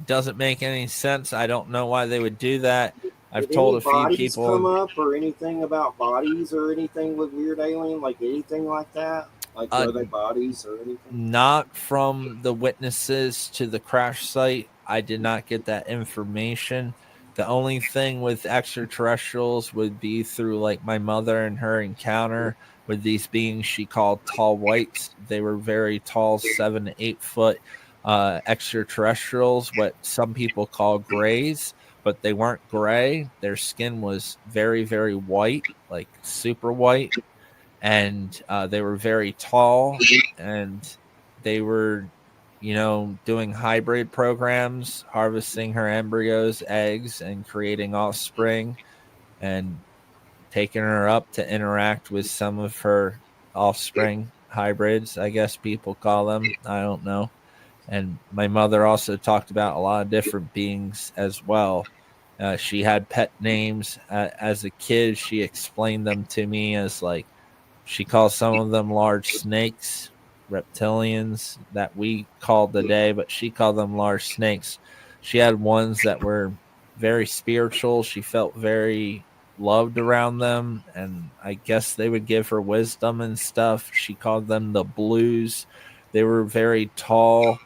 Doesn't make any sense. I don't know why they would do that. I've told a few people come up or anything about bodies or anything with weird alien, like anything like that. Like were they bodies or anything? Not from the witnesses to the crash site. I did not get that information. The only thing with extraterrestrials would be through like my mother and her encounter with these beings she called tall whites. They were very tall, 7 to 8 foot extraterrestrials, what some people call grays. But they weren't gray. Their skin was very, very white, like super white. And they were very tall. And they were, doing hybrid programs, harvesting her embryos, eggs, and creating offspring. And taking her up to interact with some of her offspring hybrids, I guess people call them. I don't know. And my mother also talked about a lot of different beings as well. She had pet names. As a kid, she explained them to me as like, she calls some of them large snakes, reptilians that we called today, but she called them large snakes. She had ones that were very spiritual. She felt very loved around them, and I guess they would give her wisdom and stuff. She called them the blues. They were very tall.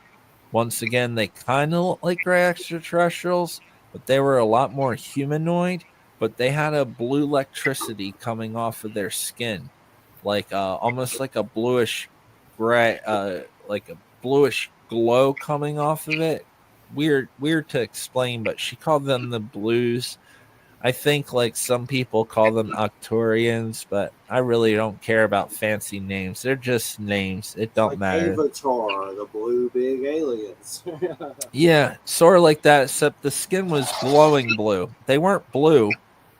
Once again, they kind of look like gray extraterrestrials, but they were a lot more humanoid, but they had a blue electricity coming off of their skin, like almost like a bluish gray, like a bluish glow coming off of it. Weird to explain, but she called them the blues. I think like some people call them Arcturians, but I really don't care about fancy names. They're just names. It don't Like matter. Avatar, the blue big aliens. Yeah, sort of like that, except the skin was glowing blue. They weren't blue.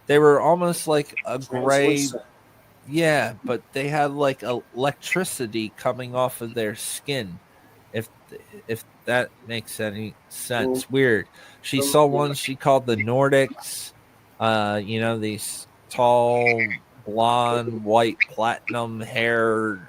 They were almost like a gray. Translucent. Yeah, but they had like electricity coming off of their skin. If if that makes any Well, sense. Weird. She saw yeah. one she called the Nordics. These tall, blonde, white, platinum haired,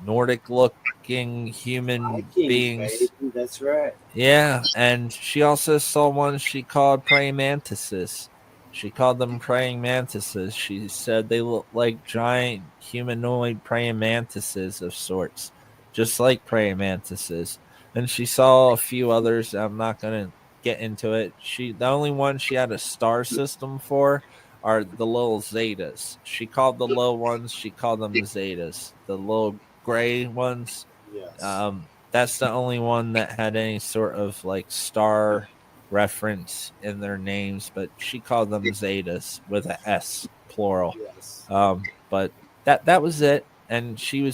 Nordic looking human Vikings, baby. beings. That's right. Yeah, and she also saw one she called praying mantises. She called them praying mantises. She said they look like giant humanoid praying mantises of sorts, just like praying mantises. And she saw a few others. I'm not gonna get into it. The only one she had a star system for are the little zetas. She called the little ones. She called them zetas. The little gray ones. Yes. That's the only one that had any sort of like star reference in their names, but she called them Zetas with a S plural. Yes. But that was it. And she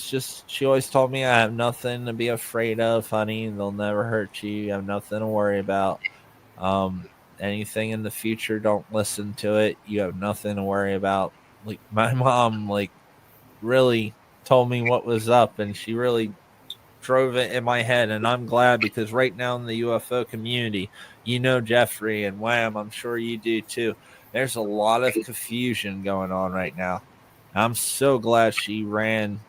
always told me I have nothing to be afraid of, honey. They'll never hurt you. You have nothing to worry about. Um, Anything in the future, don't listen to it. You have nothing to worry about. Like my mom, like really told me what was up, and she really drove it in my head, and I'm glad because right now in the UFO community, Jeffrey and Wham, I'm sure you do too. There's a lot of confusion going on right now. I'm so glad she ran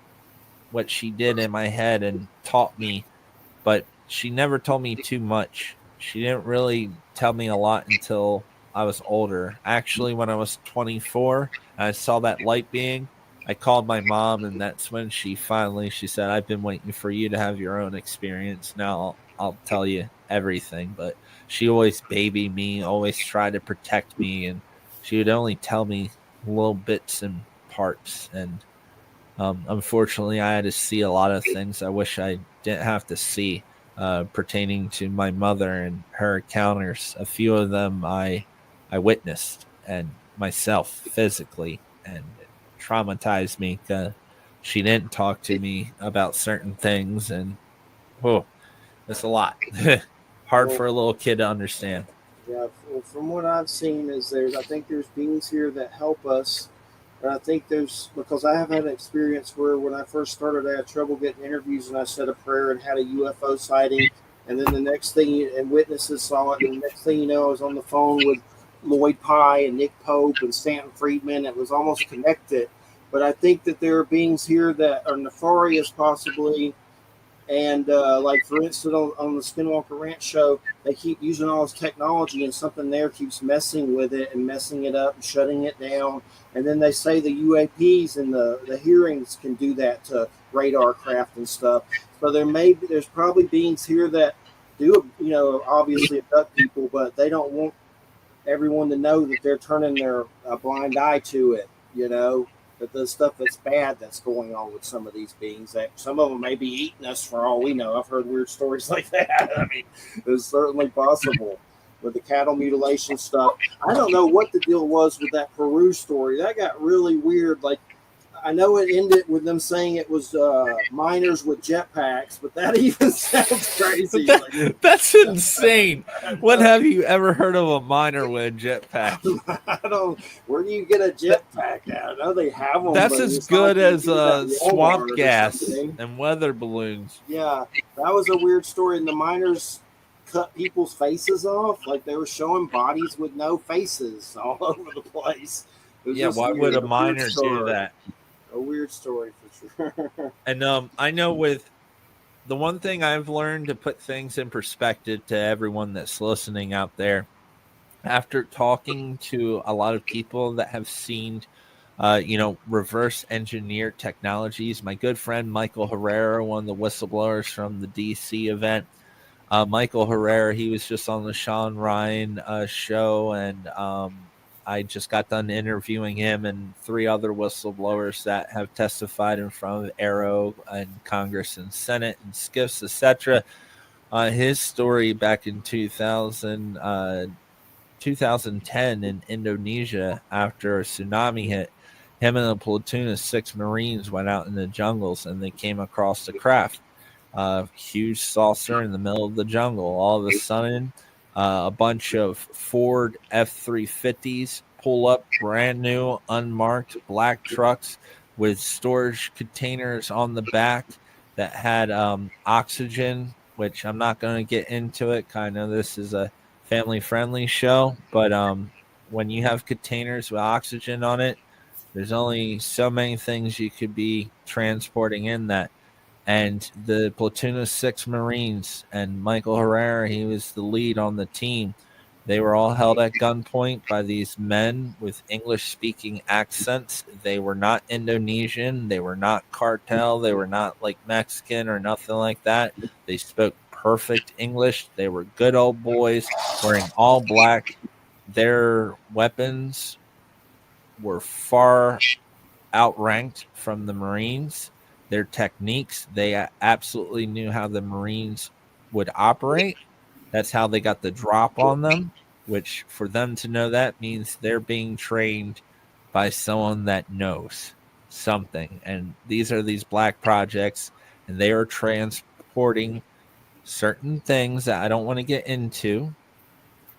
what she did in my head and taught me, but she never told me too much. She didn't really tell me a lot until I was older. Actually, when I was 24, and I saw that light being, I called my mom, and that's when she said, "I've been waiting for you to have your own experience. Now I'll tell you everything." But she always babied me, always tried to protect me, and she would only tell me little bits and parts. And unfortunately, I had to see a lot of things I wish I didn't have to see pertaining to my mother and her encounters. A few of them I witnessed and myself physically, and it traumatized me. She didn't talk to me about certain things, and oh, it's a lot. Hard Well, for a little kid to understand. yeah. Well, from what I've seen, I think there's beings here that help us. And I think there's because I have had an experience where when I first started, I had trouble getting interviews, and I said a prayer and had a UFO sighting, and then the next thing, and witnesses saw it, and the next thing you know, I was on the phone with Lloyd Pye and Nick Pope and Stanton Friedman. It was almost connected, but I think that there are beings here that are nefarious, possibly. And like for instance, on the Skinwalker Ranch show, they keep using all this technology, and something there keeps messing with it and messing it up and shutting it down. And then they say the UAPs and the hearings can do that to radar craft and stuff. So there's probably beings here that do obviously abduct people, but they don't want everyone to know that they're turning their blind eye to it. That the stuff that's bad that's going on with some of these beings, that some of them may be eating us for all we know. I've heard weird stories like that. I mean, it's certainly possible with the cattle mutilation stuff. I don't know what the deal was with that Peru story. That got really weird. Like, I know it ended with them saying it was miners with jetpacks, but that even sounds crazy. That's insane. When have you ever heard of a miner with a jetpack? I don't. Where do you get a jetpack at? I know they have them. That's as good as swamp gas something. and weather balloons. Yeah, that was a weird story. And the miners cut people's faces off, like they were showing bodies with no faces all over the place. Yeah, why would a miner do that? A weird story for sure. And I know with the one thing I've learned to put things in perspective to everyone that's listening out there, after talking to a lot of people that have seen, reverse engineer technologies, my good friend Michael Herrera, one of the whistleblowers from the DC event, Michael Herrera, he was just on the Sean Ryan show, and I just got done interviewing him and 3 other whistleblowers that have testified in front of Earl and Congress and Senate and SCIFs, etc. His story back in 2000, 2010 in Indonesia after a tsunami hit. Him and a platoon of 6 Marines went out in the jungles and they came across a craft, a huge saucer in the middle of the jungle. All of a sudden, a bunch of Ford F-350s pull up, brand new, unmarked black trucks with storage containers on the back that had oxygen, which I'm not going to get into it. I know this is a family-friendly show, but when you have containers with oxygen on it, there's only so many things you could be transporting in that. And the platoon of 6 Marines and Michael Herrera, he was the lead on the team. They were all held at gunpoint by these men with English-speaking accents. They were not Indonesian. They were not cartel. They were not like Mexican or nothing like that. They spoke perfect English. They were good old boys wearing all black. Their weapons were far outranked from the Marines. Their techniques, they absolutely knew how the Marines would operate. That's how they got the drop on them, which for them to know that means they're being trained by someone that knows something. And these are these black projects, and they are transporting certain things that I don't want to get into,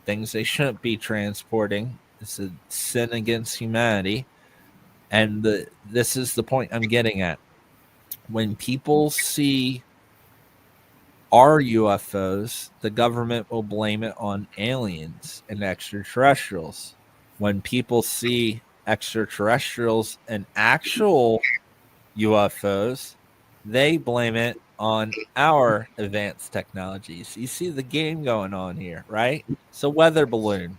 things they shouldn't be transporting. It's a sin against humanity. And this is the point I'm getting at. When people see our UFOs, the government will blame it on aliens and extraterrestrials. When people see extraterrestrials and actual UFOs, they blame it on our advanced technologies. You see the game going on here, right? So weather balloon,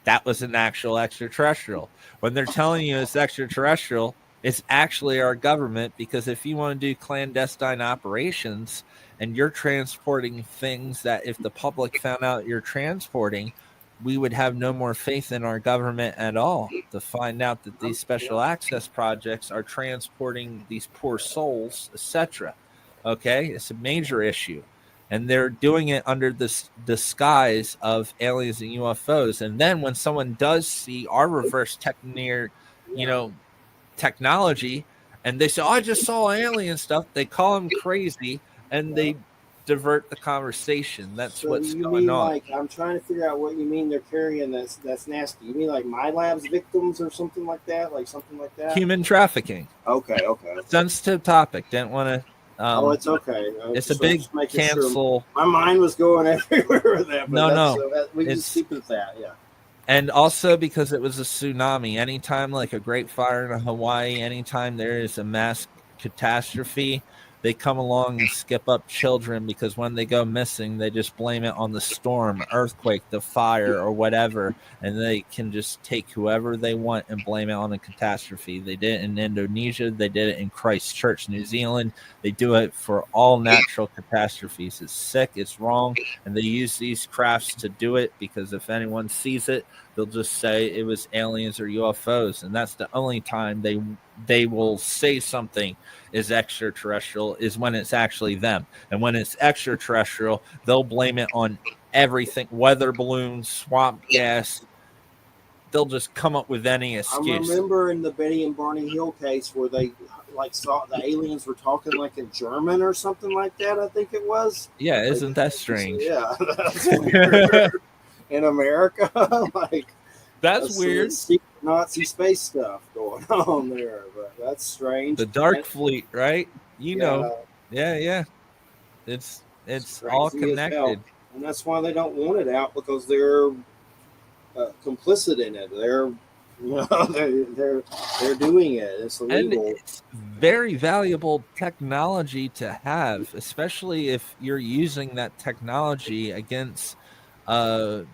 that was an actual extraterrestrial. When they're telling you it's extraterrestrial, it's actually our government, because if you want to do clandestine operations and you're transporting things that if the public found out you're transporting, we would have no more faith in our government at all to find out that these special access projects are transporting these poor souls, etc. Okay, it's a major issue. And they're doing it under this disguise of aliens and UFOs. And then when someone does see our reverse technology, and they say, "Oh, I just saw alien stuff," they call them crazy, and they divert the conversation. That's So what's you going mean on. like, I'm trying to figure out what you mean they're carrying that's nasty. You mean like my lab's victims or something like that? Like something like that? Human trafficking. Okay. Sensitive topic. Didn't want to. It's okay. It's a big cancel. Sure. My mind was going everywhere with that. But we just keep it at that. Yeah. And also because it was a tsunami. Anytime like a great fire in Hawaii, anytime there is a mass catastrophe, they come along and skip up children, because when they go missing, they just blame it on the storm, earthquake, the fire, or whatever. And they can just take whoever they want and blame it on a catastrophe. They did it in Indonesia. They did it in Christchurch, New Zealand. They do it for all natural catastrophes. It's sick. It's wrong. And they use these crafts to do it, because if anyone sees it, they'll just say it was aliens or UFOs. And that's the only time they will say something is extraterrestrial, is when it's actually them. And when it's extraterrestrial, they'll blame it on everything, weather balloons, swamp gas. They'll just come up with any excuse. I remember in the Betty and Barney Hill case where they like saw the aliens were talking like in German or something like that, I think it was. Yeah, isn't that strange? Yeah, that's weird. In America, like that's weird. Nazi space stuff going on there, but that's strange. The Dark Fleet, right? Yeah. It's all connected, and that's why they don't want it out, because they're complicit in it. They're they're doing it. It's illegal. And it's very valuable technology to have, especially if you're using that technology against a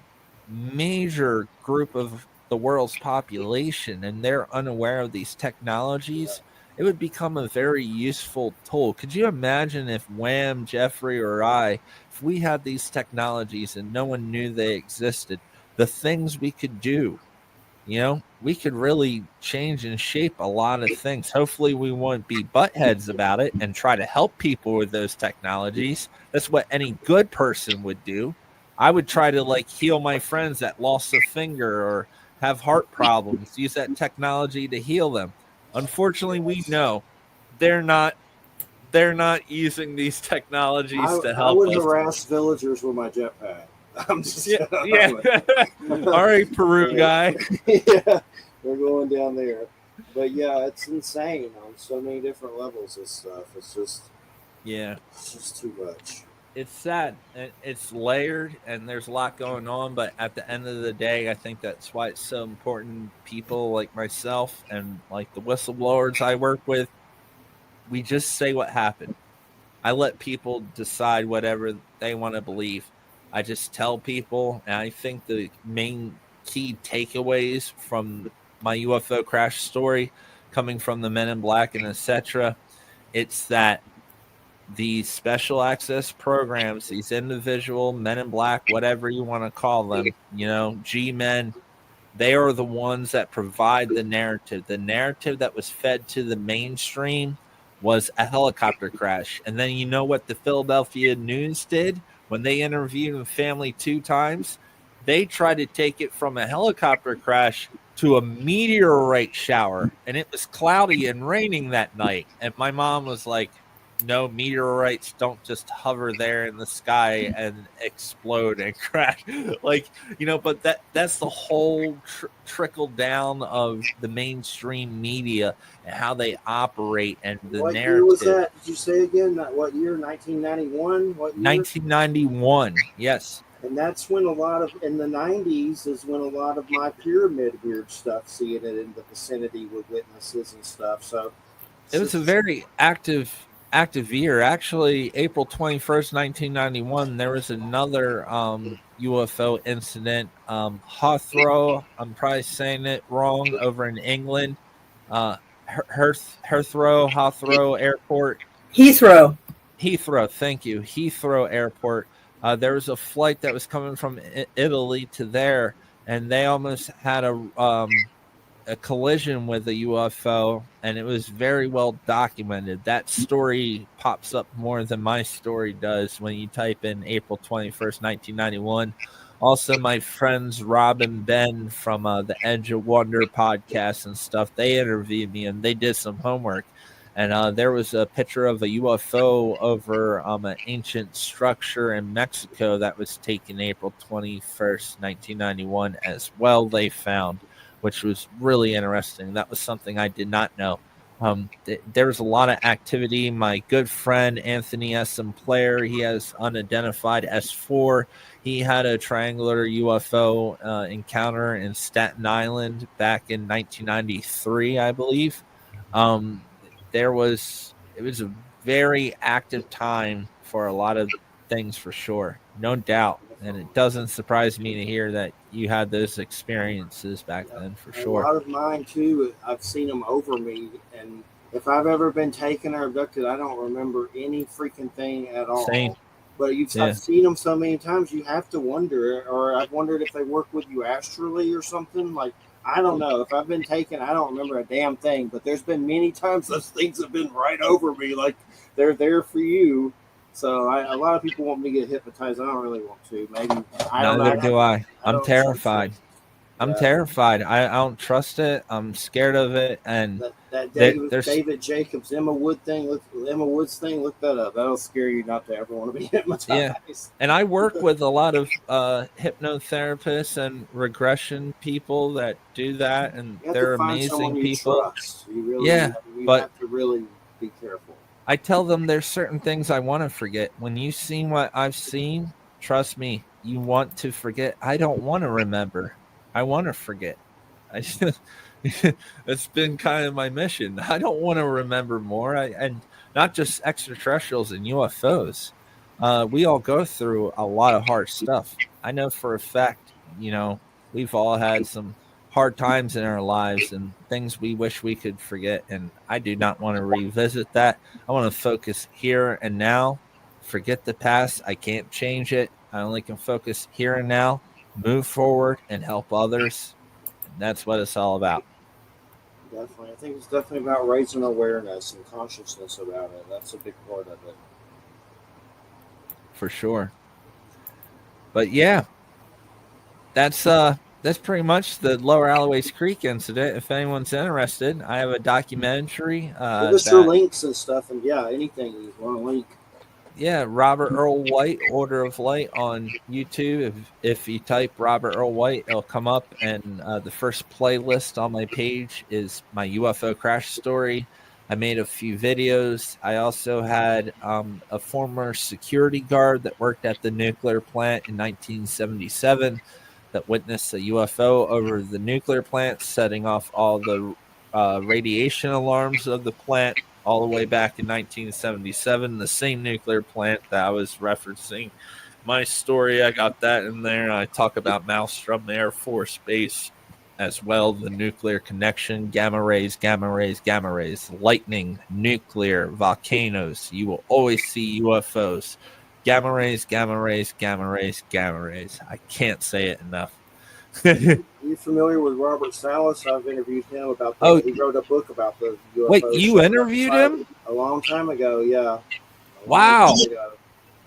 major group of the world's population, and they're unaware of these technologies. It would become a very useful tool. Could you imagine if Wham, Jeffrey, or I, if we had these technologies and no one knew they existed, the things we could do? We could really change and shape a lot of things. Hopefully we won't be buttheads about it and try to help people with those technologies. That's what any good person would do. I would try to like heal my friends that lost a finger or have heart problems, use that technology to heal them. Unfortunately, we know they're not using these technologies to I help would us. harass villagers with my jetpack. I'm just Yeah, yeah. All right, Peru guy. Yeah, they're going down there. But yeah, it's insane on so many different levels. This stuff. Yeah, It's just too much. it's sad and it's layered and there's a lot going on, but at the end of the day, I think that's why it's so important. People like myself and like the whistleblowers I work with, we just say what happened. I let people decide whatever they want to believe. I just tell people, and I think the main key takeaways from my UFO crash story, coming from the Men in Black and etc., it's that these special access programs, these individual Men in Black, whatever you want to call them, G-men, they are the ones that provide the narrative. The narrative that was fed to the mainstream was a helicopter crash. And then you know what the Philadelphia News did when they interviewed the family 2 times? They tried to take it from a helicopter crash to a meteorite shower. And it was cloudy and raining that night. And my mom was like, no, meteorites don't just hover there in the sky and explode and crash. But that's the whole trickle down of the mainstream media and how they operate and the What narrative. year was that? Did you say again? What year? 1991? What year? 1991, yes. And that's when in the 90s is when a lot of my pyramid weird stuff, seeing it in the vicinity with witnesses and stuff. So it was a very active year. Actually, April 21st, 1991, there was another UFO incident. Heathrow, I'm probably saying it wrong, over in England. Heathrow Airport. Heathrow, thank you. Heathrow Airport. There was a flight that was coming from Italy to there, and they almost had a collision with a UFO, and it was very well documented. That story pops up more than my story does when you type in April 21st, 1991. Also, my friends Rob and Ben from the Edge of Wonder podcast and stuff, they interviewed me and they did some homework. And there was a picture of a UFO over an ancient structure in Mexico that was taken April 21st, 1991 as well, they found, which was really interesting. That was something I did not know. There was a lot of activity. My good friend Anthony S. Player, he has unidentified S4. He had a triangular UFO encounter in Staten Island back in 1993, I believe. It was a very active time for a lot of things, for sure, no doubt. And it doesn't surprise me to hear that you had those experiences back then, for sure. A lot of mine too. I've seen them over me, and if I've ever been taken or abducted, I don't remember any freaking thing at all. Same. But I've seen them so many times, you have to wonder. Or I've wondered if they work with you astrally or something. Like, I don't know. If I've been taken, I don't remember a damn thing. But there's been many times those things have been right over me, like they're there for you. So a lot of people want me to get hypnotized. I don't really want to. Maybe I don't know. Neither do I. I'm terrified. I'm terrified. I don't trust it. I'm scared of it. And that David Jacobs Emma Woods thing. Look that up. That'll scare you not to ever want to be hypnotized. Yeah. And I work with a lot of hypnotherapists and regression people that do that, and they're amazing people. You have to really be careful. I tell them there's certain things I want to forget. When you've seen what I've seen, trust me, you want to forget. I don't want to remember. I want to forget. It's been kind of my mission. I don't want to remember more. And not just extraterrestrials and UFOs. We all go through a lot of hard stuff. I know for a fact, we've all had some hard times in our lives and things we wish we could forget. And I do not want to revisit that. I want to focus here and now. Forget the past. I can't change it. I only can focus here and now, move forward, and help others. And that's what it's all about. Definitely. I think it's definitely about raising awareness and consciousness about it. That's a big part of it. For sure. But yeah, that's pretty much the Lower Alloways Creek incident. If anyone's interested, I have a documentary Give us your links and stuff, and yeah, anything you want to link. Yeah, Robert Earl White, Order of Light on YouTube. If you type Robert Earl White, it'll come up, and the first playlist on my page is my UFO crash story. I made a few videos. I also had a former security guard that worked at the nuclear plant in 1977 that witnessed a UFO over the nuclear plant, setting off all the radiation alarms of the plant all the way back in 1977, the same nuclear plant that I was referencing. My story, I got that in there. I talk about Maelstrom Air Force Base as well, the nuclear connection, gamma rays, lightning, nuclear, volcanoes. You will always see UFOs. Gamma rays. I can't say it enough. Are you familiar with Robert Salas? I've interviewed him about that. Oh, he wrote a book about the UFOs. Wait, you interviewed him? A long time ago, yeah. Wow.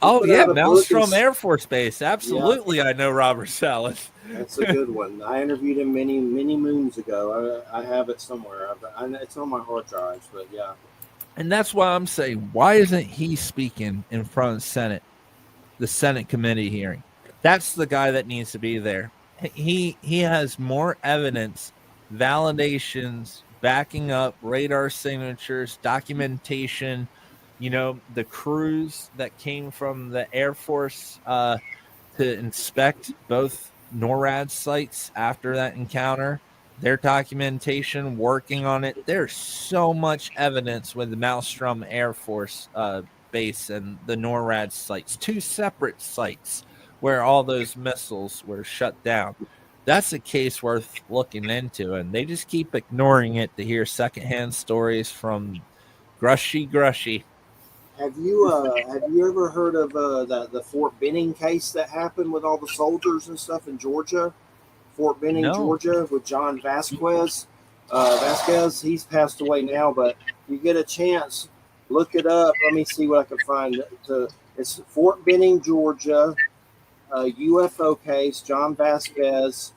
Oh, yeah, Maelstrom Air Force Base. Absolutely, yeah. I know Robert Salas. That's a good one. I interviewed him many moons ago. I have it somewhere. It's on my hard drives, but yeah. And that's why I'm saying, why isn't he speaking in front of the Senate committee hearing? That's the guy that needs to be there. He has more evidence, validations, backing up, radar signatures, documentation. You know, the crews that came from the Air Force to inspect both NORAD sites after that encounter, their documentation, working on it. There's so much evidence with the Maelstrom Air Force Base and the NORAD sites, 2 separate sites where all those missiles were shut down. That's a case worth looking into, and they just keep ignoring it to hear secondhand stories from Grushy. Have you ever heard of the Fort Benning case that happened with all the soldiers and stuff in Georgia? Fort Benning, Georgia, with John Vasquez. He's passed away now, but you get a chance, look it up. Let me see what I can find. It's Fort Benning, Georgia. UFO case, John Vasquez.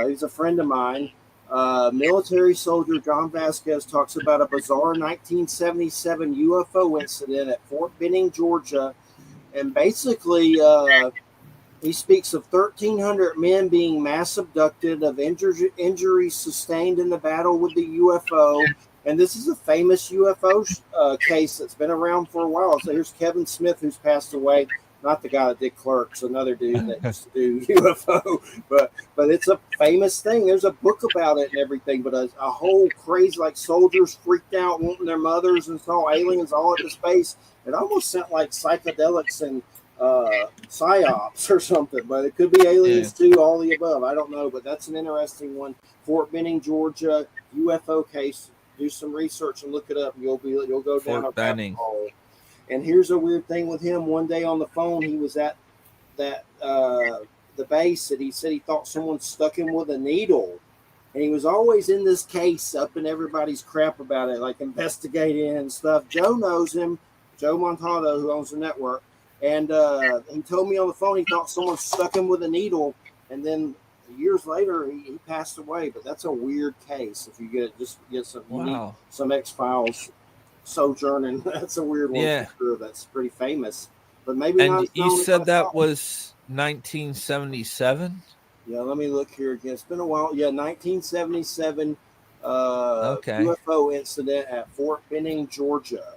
He's a friend of mine. Military soldier John Vasquez talks about a bizarre 1977 UFO incident at Fort Benning, Georgia. And basically, he speaks of 1,300 men being mass abducted, of injuries sustained in the battle with the UFO. And this is a famous UFO case that's been around for a while. So here's Kevin Smith, who's passed away. Not the guy that did Clerks, another dude that used to do UFO, but it's a famous thing. There's a book about it and everything, but a whole crazy, like soldiers freaked out wanting their mothers and saw aliens all into space. It almost sounded like psychedelics and psyops or something, but it could be aliens too, all the above. I don't know, but that's an interesting one. Fort Benning, Georgia, UFO case. Do some research and look it up. You'll go down a rabbit hole. And here's a weird thing with him. One day on the phone, he was at the base, and he said he thought someone stuck him with a needle. And he was always in this case, up in everybody's crap about it, like investigating and stuff. Joe knows him, Joe Montano, who owns the network. And he told me on the phone he thought someone stuck him with a needle. And then years later, he passed away. But that's a weird case. If you get some X-Files sojourning, that's a weird one. Yeah, for sure. That's pretty famous, but maybe. And not you said that was 1977. Yeah, let me look here again. It's been a while. Yeah, 1977 UFO incident at Fort Benning, Georgia.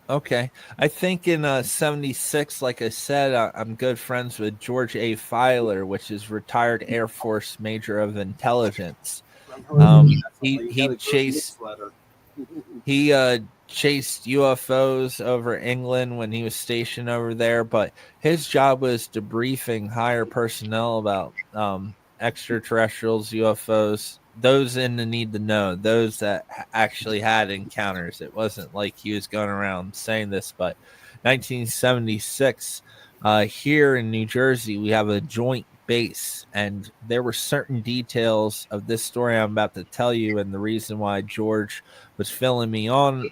Okay, I think in 76, like I said, I'm good friends with George A. Filer, which is retired Air Force Major of Intelligence. He chased UFOs over England when he was stationed over there, but his job was debriefing higher personnel about extraterrestrials, UFOs, those in the need to know, those that actually had encounters. It wasn't like he was going around saying this, but 1976, here in New Jersey, we have a joint base, and there were certain details of this story I'm about to tell you, and the reason why George was filling me on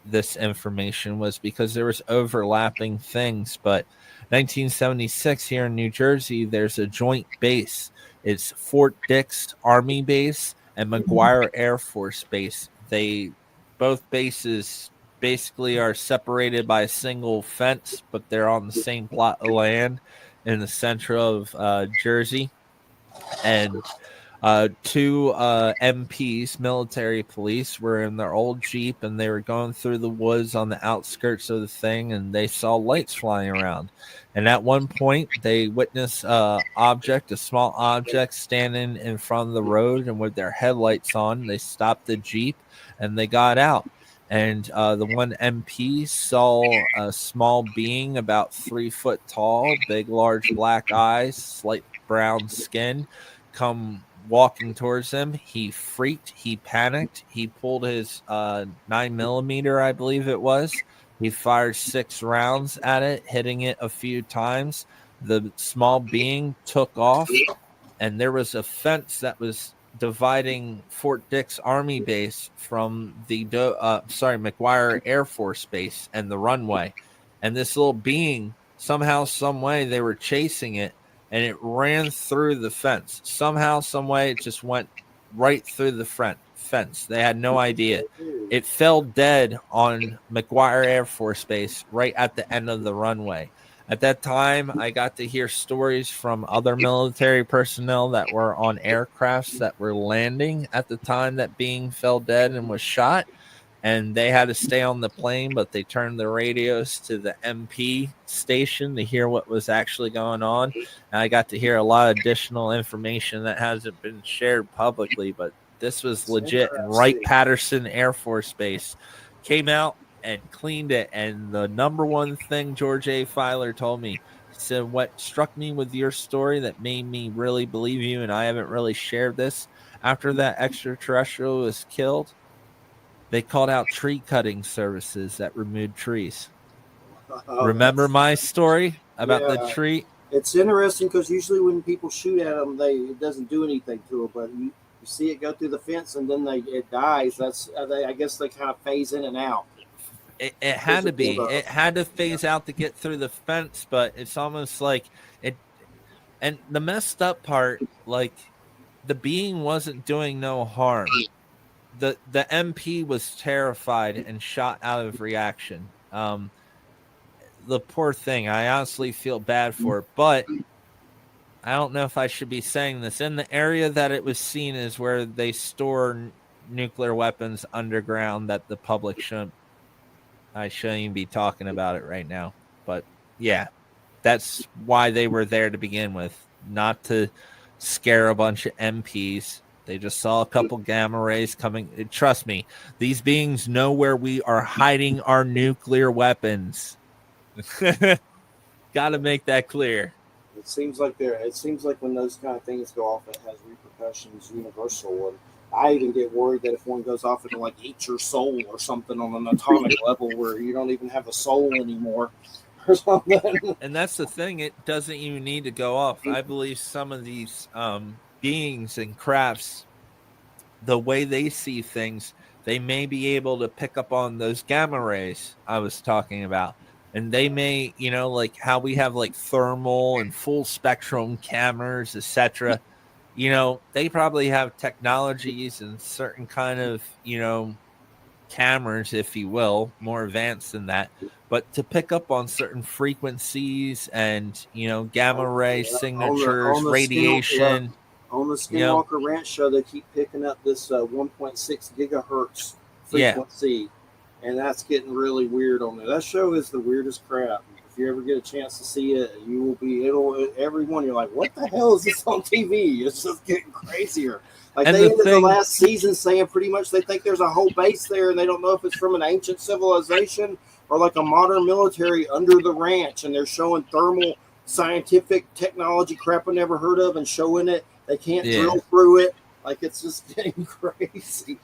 this information was because there was overlapping things. But 1976 here in New Jersey, there's a joint base. It's Fort Dix Army Base and McGuire Air Force Base. Both bases basically are separated by a single fence, but they're on the same plot of land in the center of Jersey. And two MPs, military police, were in their old Jeep, and they were going through the woods on the outskirts of the thing, and they saw lights flying around. And at one point, they witnessed a small object standing in front of the road, and with their headlights on, they stopped the Jeep, and they got out. And the one MP saw a small being about 3 foot tall, big, large black eyes, slight brown skin, come walking towards him. He freaked. He panicked. He pulled his 9mm, I believe it was. He fired 6 rounds at it, hitting it a few times. The small being took off, and there was a fence that was dividing Fort Dix Army Base from the McGuire Air Force Base and the runway. And this little being, somehow, some way, they were chasing it, and it ran through the fence. Somehow, some way, it just went right through the fence. They had no idea. It fell dead on McGuire Air Force Base right at the end of the runway. At that time, I got to hear stories from other military personnel that were on aircrafts that were landing at the time that being fell dead and was shot. And they had to stay on the plane, but they turned the radios to the MP station to hear what was actually going on. And I got to hear a lot of additional information that hasn't been shared publicly, but this was legit. And Wright-Patterson Air Force Base came out and cleaned it. And the number one thing George A. Filer told me, he said, what struck me with your story that made me really believe you, and I haven't really shared this, after that extraterrestrial was killed, they called out tree cutting services that removed trees. Remember my story about the tree? It's interesting because usually when people shoot at them, it doesn't do anything to them, but you see it go through the fence and then it dies. I guess they kind of phase in and out. It had to be. It had to phase out to get through the fence, but it's almost like it. And the messed up part, like, the being wasn't doing no harm. The MP was terrified and shot out of reaction. The poor thing, I honestly feel bad for it, but I don't know if I should be saying this. In the area that it was seen is where they store nuclear weapons underground that the public shouldn't. I shouldn't even be talking about it right now. But yeah, that's why they were there to begin with, not to scare a bunch of MPs. They just saw a couple gamma rays coming. Trust me, these beings know where we are hiding our nuclear weapons. Got to make that clear. It seems like when those kind of things go off, it has repercussions universal. And I even get worried that if one goes off, it'll like eat your soul or something on an atomic level where you don't even have a soul anymore or something. And that's the thing. It doesn't even need to go off. I believe some of these beings and crafts, the way they see things, they may be able to pick up on those gamma rays I was talking about. And they may, like how we have like thermal and full spectrum cameras, etc. They probably have technologies and certain kind of, cameras, if you will, more advanced than that. But to pick up on certain frequencies and, gamma ray signatures, radiation. On the Skinwalker Ranch show, they keep picking up this 1.6 gigahertz frequency, and that's getting really weird on there. That show is the weirdest crap. If you ever get a chance to see it, everyone, you're like, what the hell is this on TV? It's just getting crazier. Like, they ended the last season saying pretty much they think there's a whole base there, and they don't know if it's from an ancient civilization or like a modern military under the ranch, and they're showing thermal scientific technology crap I never heard of and showing it. They can't drill through it. Like, it's just getting crazy.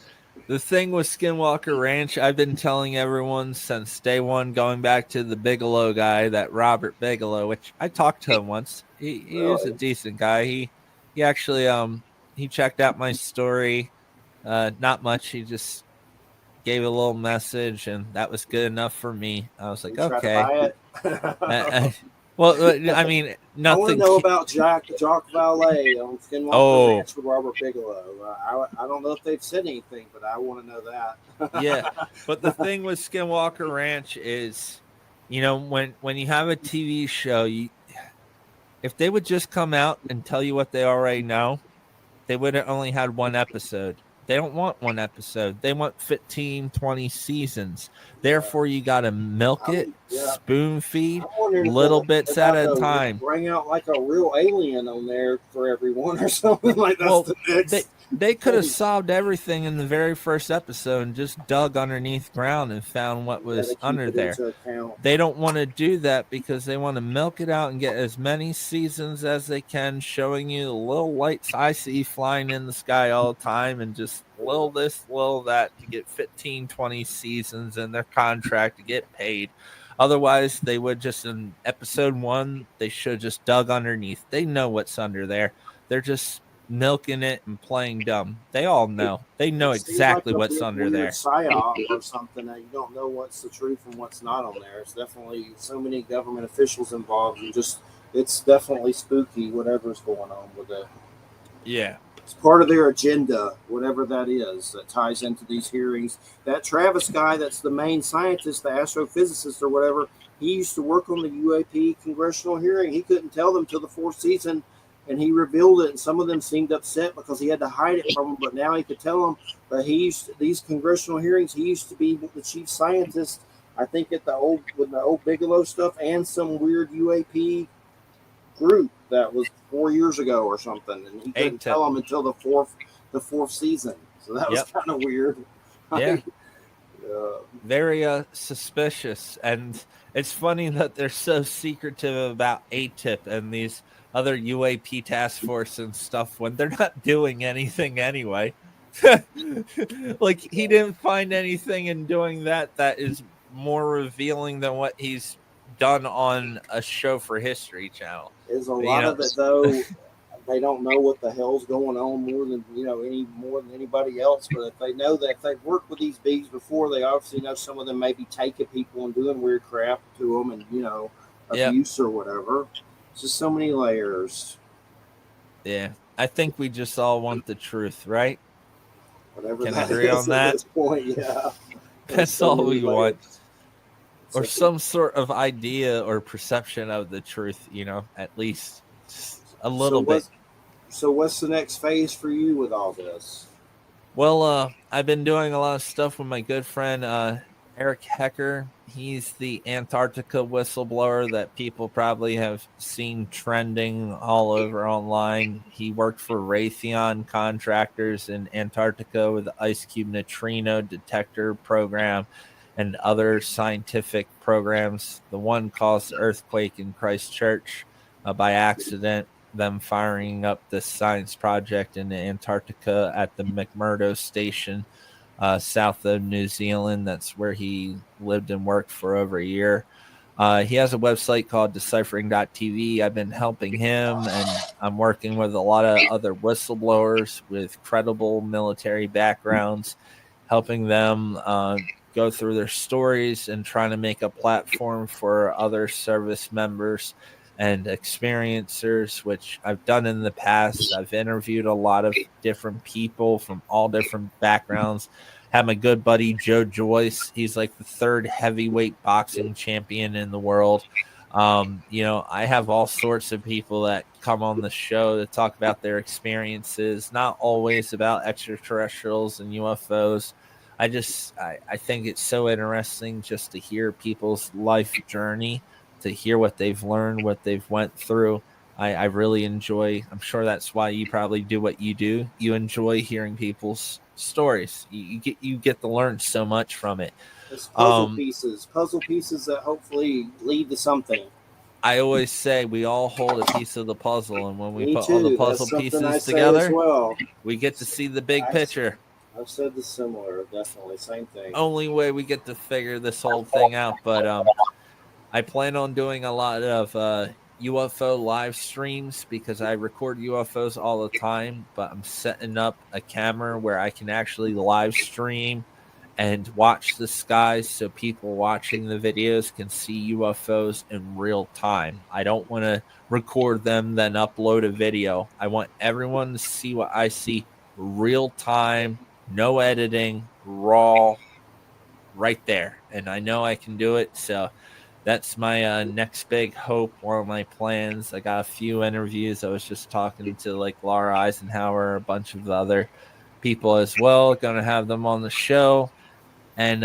The thing with Skinwalker Ranch, I've been telling everyone since day one, going back to the Bigelow guy, that Robert Bigelow, which I talked to him once. He was a decent guy. He actually he checked out my story. Not much. He just gave a little message, and that was good enough for me. I was like, okay. Well, I mean, I want to nothing. know about Jock Valet on Skinwalker Oh. Ranch with Robert Bigelow. I don't know if they've said anything, but I want to know that. Yeah, but the thing with Skinwalker Ranch is, when you have a TV show, if they would just come out and tell you what they already know, they would have only had one episode. They don't want one episode. They want 15, 20 seasons. Therefore, you got to milk it, spoon feed, I'm wondering little bits at a to time. bring out like a real alien on there for everyone or something like that. Well, they could have solved everything in the very first episode and just dug underneath ground and found what was under there. They don't want to do that because they want to milk it out and get as many seasons as they can, showing you the little lights I see flying in the sky all the time and just little this, little that to get 15, 20 seasons in their contract to get paid. Otherwise, they would just, in episode 1, they should have just dug underneath. They know what's under there. They're just milking it and playing dumb. They all know. They know exactly what's under there. Psyop or something that you don't know what's the truth and what's not on there. It's definitely so many government officials involved, and it's definitely spooky whatever's going on with it. Yeah. It's part of their agenda, whatever that is, that ties into these hearings. That Travis guy, that's the main scientist, the astrophysicist or whatever, he used to work on the UAP congressional hearing. He couldn't tell them till the 4th season, and he revealed it, and some of them seemed upset because he had to hide it from them, but now he could tell them. But these congressional hearings, he used to be the chief scientist, I think, with the old Bigelow stuff and some weird UAP group that was 4 years ago or something, and he couldn't tell them until the fourth season. So that was kind of weird. Yeah. Very suspicious, and it's funny that they're so secretive about ATIP and these other UAP task force and stuff when they're not doing anything anyway. Like, he didn't find anything in doing that is more revealing than what he's done on a show for History Channel. There's a lot of it, though. They don't know what the hell's going on more than anybody else. But if they know that, if they've worked with these bees before, they obviously know some of them may be taking people and doing weird crap to them, and abuse or whatever. It's just so many layers. Yeah, I think we just all want the truth, right? Whatever. Can I agree on that? At this point, yeah. That's all we want. Or some sort of idea or perception of the truth, at least just a little bit. So what's the next phase for you with all this? Well, I've been doing a lot of stuff with my good friend Eric Hecker. He's the Antarctica whistleblower that people probably have seen trending all over online. He worked for Raytheon contractors in Antarctica with the Ice Cube Neutrino Detector Program and other scientific programs. The one caused the earthquake in Christchurch by accident, them firing up this science project in Antarctica at the McMurdo Station, south of New Zealand. That's where he lived and worked for over a year. He has a website called deciphering.tv. I've been helping him, and I'm working with a lot of other whistleblowers with credible military backgrounds, helping them go through their stories and trying to make a platform for other service members and experiencers, which I've done in the past. I've interviewed a lot of different people from all different backgrounds. Had my good buddy Joe Joyce. He's like the 3rd heavyweight boxing champion in the world. I have all sorts of people that come on the show to talk about their experiences, not always about extraterrestrials and UFOs. I think it's so interesting just to hear people's life journey, to hear what they've learned, what they've went through. I really enjoy. I'm sure that's why you probably do what you do. You enjoy hearing people's stories. You get to learn so much from it. It's puzzle pieces that hopefully lead to something. I always say we all hold a piece of the puzzle, and when we put all the puzzle pieces together, we get to see the big picture. I've said the similar, definitely, same thing. Only way we get to figure this whole thing out, but I plan on doing a lot of UFO live streams because I record UFOs all the time, but I'm setting up a camera where I can actually live stream and watch the skies so people watching the videos can see UFOs in real time. I don't want to record them, then upload a video. I want everyone to see what I see real time, no editing, raw, right there. And I know I can do it. So that's my next big hope, one of my plans. I got a few interviews. I was just talking to like Laura Eisenhower, a bunch of other people as well. Going to have them on the show, and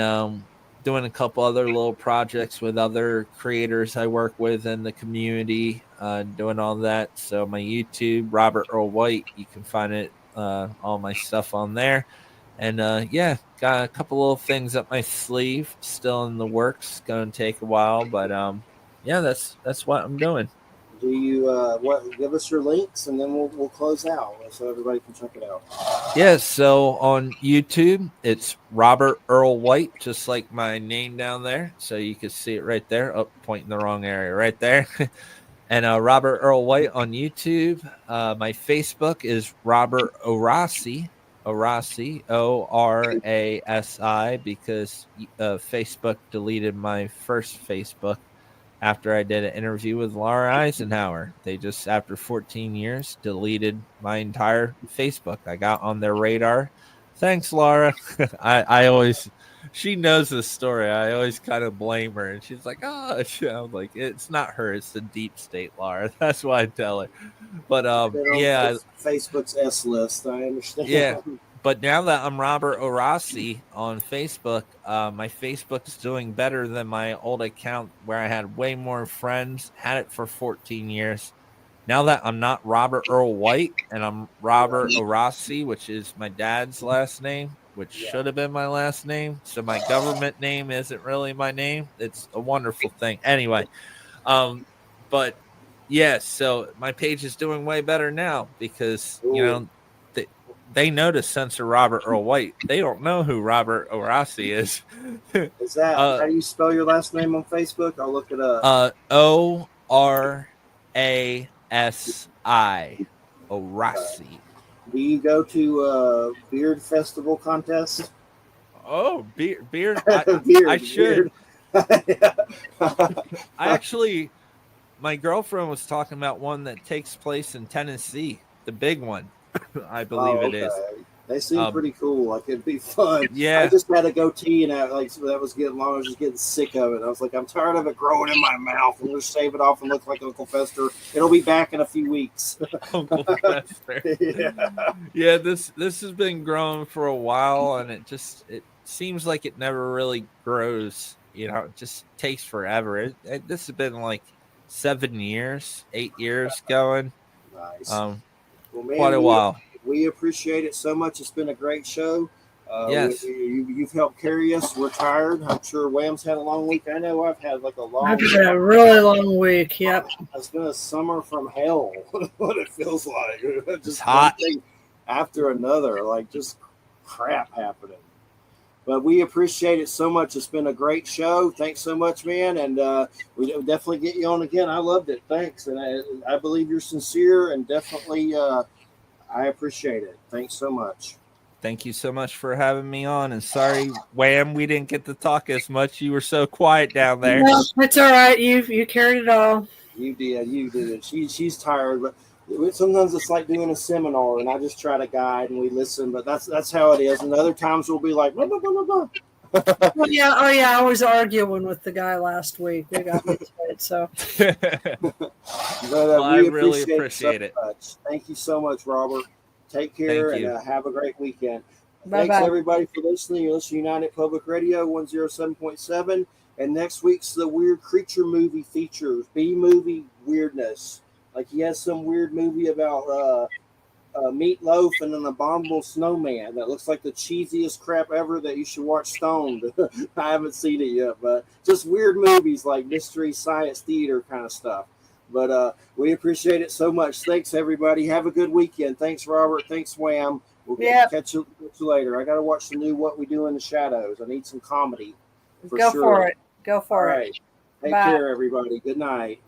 doing a couple other little projects with other creators I work with in the community, doing all that. So my YouTube, Robert Earl White, you can find it, all my stuff on there. And yeah, got a couple little things up my sleeve, still in the works. Going to take a while, but yeah, that's what I'm doing. Do you give us your links, and then we'll close out so everybody can check it out. Yeah, so on YouTube, it's Robert Earl White, just like my name down there. So you can see it right there. Oh, pointing the wrong area right there. And Robert Earl White on YouTube. My Facebook is Robert Orasi, Orasi, because Facebook deleted my first Facebook after I did an interview with Laura Eisenhower. They just, after 14 years, deleted my entire Facebook. I got on their radar. Thanks, Laura. I always, she knows this story. I always kind of blame her. And she's like, oh, I'm like, it's not her. It's the deep state, Laura. That's why I tell her. But yeah. Facebook's S list. I understand. Yeah. But now that I'm Robert Orasi on Facebook, my Facebook is doing better than my old account where I had way more friends, had it for 14 years. Now that I'm not Robert Earl White and I'm Robert Orasi, which is my dad's last name, which should have been my last name. So my government name isn't really my name. It's a wonderful thing. Anyway, but yeah, so my page is doing way better now because, you know, they know to censor Robert Earl White. They don't know who Robert Orasi is. Is that how do you spell your last name on Facebook? I'll look it up. Orasi. Orasi. Do you go to beard festival contest? Oh, beard. Beard, I should. I actually, my girlfriend was talking about one that takes place in Tennessee, the big one. I believe it is. They seem pretty cool. Like it'd be fun. Yeah. I just had a goatee, and that was getting long. I was just getting sick of it. I was like, I'm tired of it growing in my mouth. I'm just shave it off and look like Uncle Fester. It'll be back in a few weeks. Uncle Fester. Yeah. This has been growing for a while, and it seems like it never really grows. You know, it just takes forever. This has been like 8 years going. Nice. Well, man, quite a while. We appreciate it so much. It's been a great show. Yes. You've helped carry us. We're tired. I'm sure Wham's had a long week. I know I've had like a long I've had a really long week. Yep. It's been a summer from hell. What it feels like. Just hot. One thing after another, like just crap happening. But we appreciate it so much. It's been a great show. Thanks so much, man. And we'll definitely get you on again. I loved it. Thanks. And I believe you're sincere, and definitely I appreciate it. Thanks so much. Thank you so much for having me on. And sorry, Wham, we didn't get to talk as much. You were so quiet down there. No, it's all right. You carried it all. You did. You did it. She's tired, but sometimes it's like doing a seminar, and I just try to guide and we listen. But that's how it is. And other times we'll be like, blah, blah, blah, blah, blah. Oh yeah. I was arguing with the guy last week. We got me started, so. But I really appreciate it. Much. Thank you so much, Robert. Take care and have a great weekend. Bye-bye. Thanks everybody for listening. You're listening to United Public Radio 107.7, and next week's the Weird Creature movie features B-movie weirdness. Like he has some weird movie about meatloaf and an abominable snowman that looks like the cheesiest crap ever that you should watch stoned. I haven't seen it yet, but just weird movies like mystery science theater kind of stuff. But we appreciate it so much. Thanks everybody. Have a good weekend. Thanks Robert. Thanks Wham. We'll catch you later. I got to watch the new What We Do in the Shadows. I need some comedy. Go for it. All right. Take care everybody. Good night.